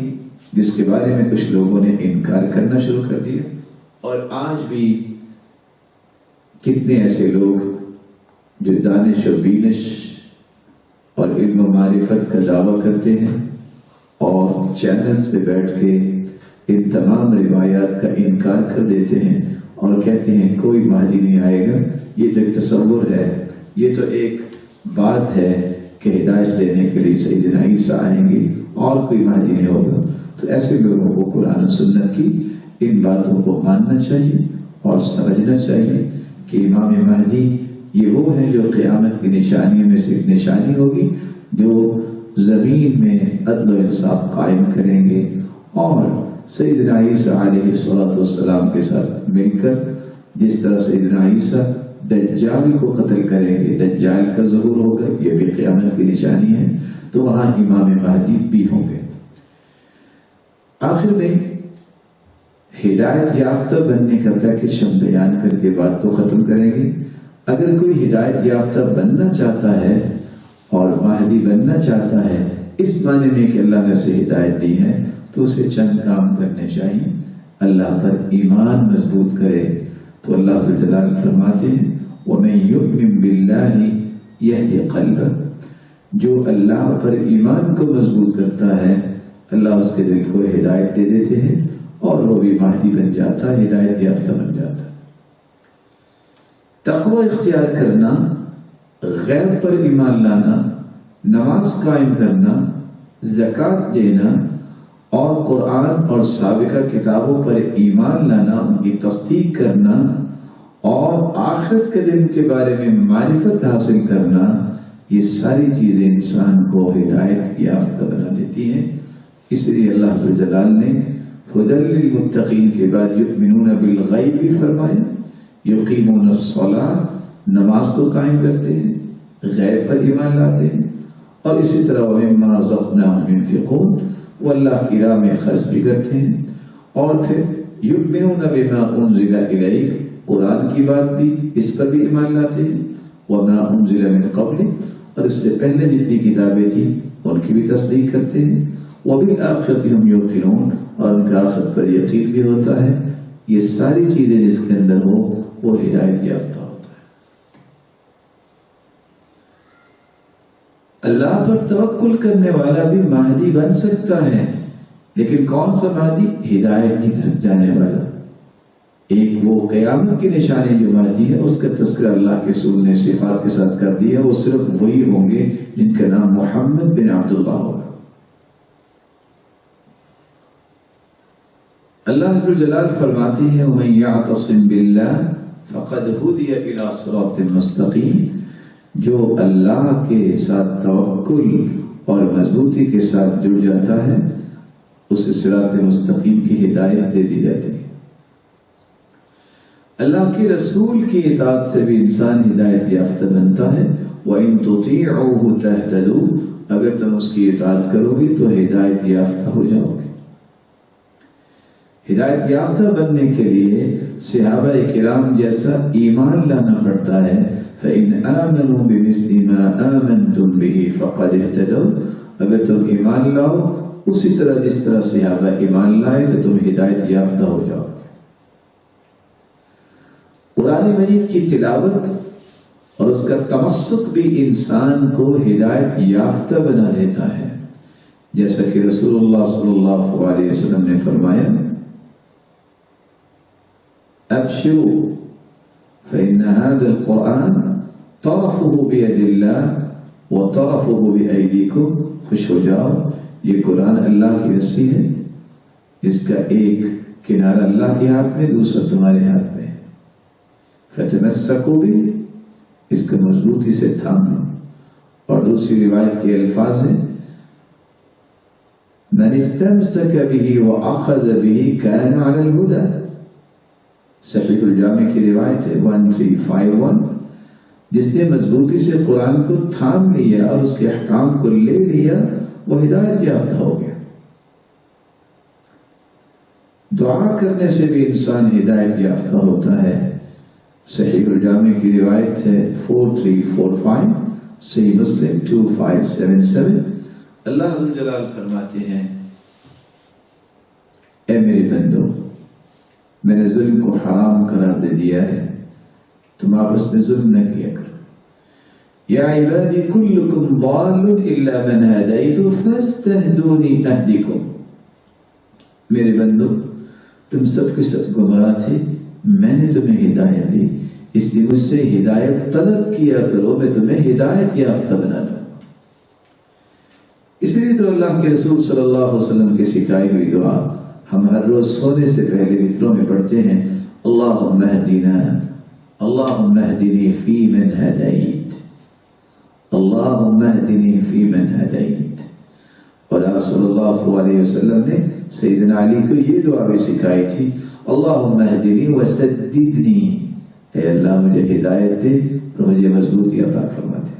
S1: جس کے بارے میں کچھ لوگوں نے انکار کرنا شروع کر دیا، اور آج بھی کتنے ایسے لوگ جو دانش و بینش اور علم و معرفت کا دعویٰ کرتے ہیں اور چینلز پہ بیٹھ کے ان تمام روایات کا انکار کر دیتے ہیں اور کہتے ہیں کوئی مہدی نہیں آئے گا، یہ تو ایک تصور ہے، یہ تو ایک بات ہے کہ ہدایت دینے کے لیے سیدنا عیسیٰ آئیں گے اور کوئی مہدی نہیں ہوگا۔ تو ایسے لوگوں کو قرآن و سنت کی ان باتوں کو ماننا چاہیے اور سمجھنا چاہیے کہ امام مہدی یہ وہ ہیں جو قیامت کی نشانیوں میں سے ایک نشانی ہوگی، جو زمین میں عدل و انصاف قائم کریں گے اور سیدنا عیسیٰ علیہ السلام کے ساتھ مل کر جس طرح سیدنا عیسیٰ دجال کو قتل کریں گے، دجال کا ظہور ہوگا، یہ بھی قیامت کی نشانی ہے، تو وہاں امام مہدی بھی ہوں گے۔ آخر میں ہدایت یافتہ بننے کا پیکج ہم بیان کر کے بات کو ختم کریں گے۔ اگر کوئی ہدایت یافتہ بننا چاہتا ہے اور مہدی بننا چاہتا ہے، اس معنی میں کہ اللہ نے اسے ہدایت دی ہے، تو اسے چند کام کرنے چاہیے۔ اللہ پر ایمان مضبوط کرے، تو اللہ عز و جلال فرماتے ہیں وَمَن يُؤْمِن بِاللَّهِ يَهْدِ قَلْبَهُ، جو اللہ پر ایمان کو مضبوط کرتا ہے اللہ اس کے دل کو ہدایت دے دیتے ہیں اور وہ بھی مہدی بن جاتا ہے، ہدایت یافتہ بن جاتا ہے۔ تقوی اختیار کرنا، غیب پر ایمان لانا، نماز قائم کرنا، زکوٰۃ دینا اور قرآن اور سابقہ کتابوں پر ایمان لانا، ان کی تصدیق کرنا اور آخرت کے دن کے بارے میں معرفت حاصل کرنا، یہ ساری چیزیں انسان کو ہدایت یافتہ بنا دیتی ہیں۔ اس لیے اللہ جلال نے ہدی للمتقین کے بعد یؤمنون بالغیب بھی فرمایا، یقیمون الصلاۃ، نماز کو قائم کرتے ہیں، غیب پر ایمان لاتے ہیں، اور اسی طرح ومما رزقناہم ينفقون، وہ اللہ کی راہ میں خرچ بھی کرتے ہیں، اور پھر یؤمنون بما انزل الیک، قرآن کی بات بھی اس پر بھی ایمان لاتے ہیں، وما انزل من قبل، اور اس سے پہلے جتنی کتابیں تھیں ان کی بھی تصدیق کرتے ہیں، وبالآخرۃ هم یوقنون، اور ان کا آخرت پر یقین بھی ہوتا ہے۔ یہ ساری چیزیں جس کے اندر ہو وہ ہدایت یافتہ ہوتا ہے۔ اللہ پر توکل کرنے والا بھی مہدی بن سکتا ہے، لیکن کون سا مہدی؟ ہدایت کی طرف جانے والا۔ ایک وہ قیامت کی نشانی جو مہدی ہے، اس کا تذکرہ اللہ کے رسول نے صفات کے ساتھ کر دیا، وہ صرف وہی ہوں گے جن کا نام محمد بن عبداللہ ہوگا۔ اللہ عز و جلال فرماتے ہیں وَمَن يَعْتَصِم بِاللَّهِ فَقَدْ هُدِيَ إِلَىٰ صِرَاطٍ مُسْتَقِيمٍ، جو اللہ کے ساتھ توکل اور مضبوطی کے ساتھ جڑ جاتا ہے اسے صراط مستقیم کی ہدایت دے دی جاتی ہے۔ اللہ کے رسول کی اطاعت سے بھی انسان ہدایت یافتہ بنتا ہے۔ وَإِن تُطِيعُوهُ تَهْتَدُوا، اگر تم اس کی اطاعت کرو گے تو ہدایت یافتہ ہو جاؤ گے۔ ہدایت یافتہ بننے کے لیے صحابہ کرام جیسا ایمان لانا پڑتا ہے۔ فَإِنْ آمَنُوا بِمِثْلِ مَا آمَنْتُمْ بِهِ فَقَدِ اهْتَدَوْا، اگر تم ایمان لاؤ اسی طرح جس طرح صحابہ ایمان لائے تو تم ہدایت یافتہ ہو جاؤ گے۔ قرآن مجید کی تلاوت اور اس کا تمسک بھی انسان کو ہدایت یافتہ بنا دیتا ہے، جیسا کہ رسول اللہ صلی اللہ علیہ وسلم نے فرمایا ابشروا فإن هذا القرآن طرفه بيد الله وطرفه بأيديكم، خوش ہو جاؤ، یہ قرآن اللہ کی رسی ہے، اس کا ایک کنارہ اللہ کے ہاتھ میں، دوسرا تمہارے ہاتھ میں ہے۔ فتمسکوا بہ، اس کو مضبوطی سے تھام لو۔ اور دوسری روایت کے الفاظ ہیں من استمسک بہ واخذ بہ کان علی الہدی، صحیح الجامع کی روایت ہے 1351، جس نے مضبوطی سے قرآن کو تھام لیا اور اس کے احکام کو لے لیا وہ ہدایت یافتہ ہو گیا۔ دعا کرنے سے بھی انسان ہدایت یافتہ ہوتا ہے۔ صحیح الجامع کی روایت ہے 4345، صحیح مسلم 2577۔ اللہ عز و جلال فرماتے ہیں اے میرے بندو، میں نے ظلم کو حرام قرار دے دیا ہے، تم آپس میں ظلم نہ کیا کرو۔ یا عبادی کلکم ضال الا من ہدیت فاستہدونی اہدکم، میرے بندو تم سب کے سب گمراہ تھے، میں نے تمہیں ہدایت دی، اس لیے مجھ سے ہدایت طلب کیا کرو، میں تمہیں ہدایت یافتہ بنا دوں۔ اس لیے تو اللہ کے رسول صلی اللہ علیہ وسلم کی سکھائی ہوئی دعا ہم ہر روز سونے سے پہلے وطروں میں پڑھتے ہیں، اللہم اہدنا اللہم اہدنی فی من ہدیت، اللہم اہدنی فی من ہدیت۔ اور آپ صلی اللہ علیہ وسلم نے سیدنا علی کو یہ دعا بھی سکھائی تھی، اللہم اہدنی وسددنی، اے اللہ مجھے ہدایت دے اور مجھے مضبوطی عطا فرما دے۔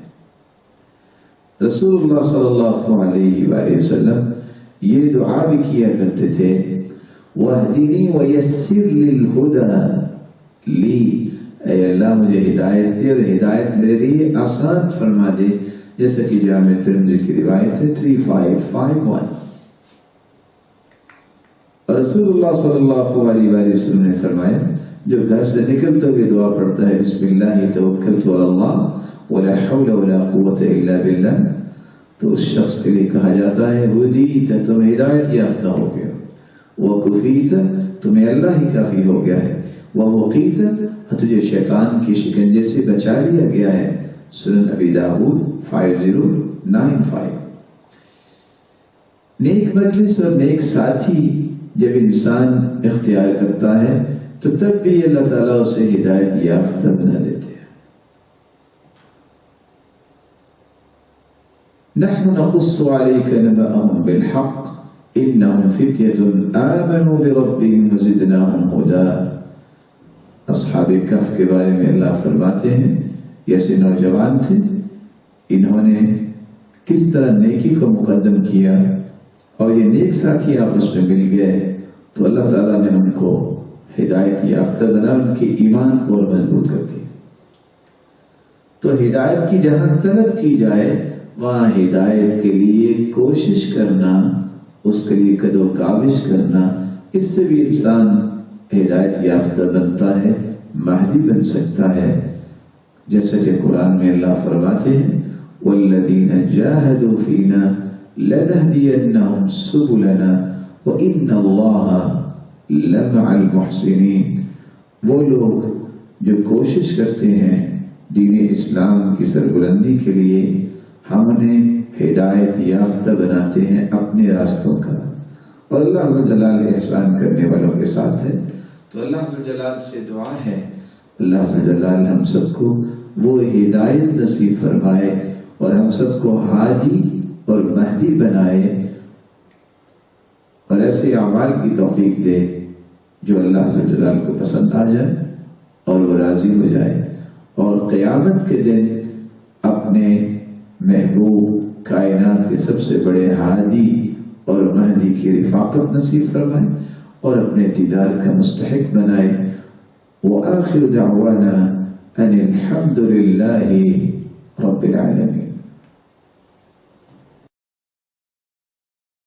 S1: رسول اللہ صلی اللہ علیہ وآلہ وسلم یہ دعا بھی کیا کرتے تھے، وَاهْدِنِي وَيَسِّرْ لِلْهُدَى لی، اے اللہ مجھے ہدایت دے اور ہدایت میرے لیے آسان فرما دے، جیسا کہ جامع ترمذی کی روایت ہے 3551۔ اور رسول اللہ صلی اللہ علیہ وآلہ وسلم نے فرمایا جو گھر سے نکلتے ہوئے دعا پڑھتا ہے بسم اللہ توکلت علی اللہ ولا حول ولا قوت الا باللہ، تو اس شخص کے لیے کہا جاتا ہے ہدیت، تم ہدایت یافتہ ہو گیا، وکفیت، تمہیں اللہ ہی کافی ہو گیا ہے، ووقیت، تجھے شیطان کی شکنجے سے بچا لیا گیا ہے۔ سنن ابی داؤد 5095۔ نیک مجلس اور نیک ساتھی جب انسان اختیار کرتا ہے تو تب بھی اللہ تعالیٰ اسے ہدایت یافتہ بنا دیتے ہیں۔ نحن نقص عليك نبأهم بالحق انهم فتية آمنوا بربهم وزدناهم هدى۔ اصحاب کہف کے بارے میں اللہ فرماتے ہیں ایسے نوجوان تھے، انہوں نے کس طرح نیکی کو مقدم کیا اور یہ نیک ساتھی آپس میں مل گئے تو اللہ تعالیٰ نے ان کو ہدایت یافتہ بنا، ان کے ایمان کو اور مضبوط کر دیا۔ تو ہدایت کی جہاں طلب کی جائے وہاں ہدایت کے لیے کوشش کرنا، اس کے لیے قد و کاوش کرنا، اس سے بھی انسان ہدایت یافتہ بنتا ہے، مہدی بن سکتا ہے۔ جیسا کہ قرآن میں اللہ فرماتے ہیں وَالَّذِينَ جَاهَدُوا فِينَا لَنَهْدِيَنَّهُمْ سُبُلَنَا وَإِنَّ اللَّهَ لَمَعَ الْمُحْسِنِينَ، وہ لوگ جو کوشش کرتے ہیں دین اسلام کی سربلندی کے لیے، ہم انہیں ہدایت یافتہ بناتے ہیں اپنے راستوں کا، اور اللہ عز و جلال احسان کرنے والوں کے ساتھ ہے۔ تو اللہ عز و جلال سے دعا ہے اللہ عز و جلال ہم سب کو وہ ہدایت نصیب فرمائے اور ہم سب کو ہادی اور مہدی بنائے، اور ایسے اعمال کی توفیق دے جو اللہ عز و جلال کو پسند آ جائے اور وہ راضی ہو جائے، اور قیامت کے دن اپنے محبوب کائنات کے سب سے بڑے ہادی اور مہدی کی رفاقت نصیب فرمائے اور اپنے دیدار کا مستحق بنائے۔ وآخر دعوانا ان الحمد للہ رب العالمین۔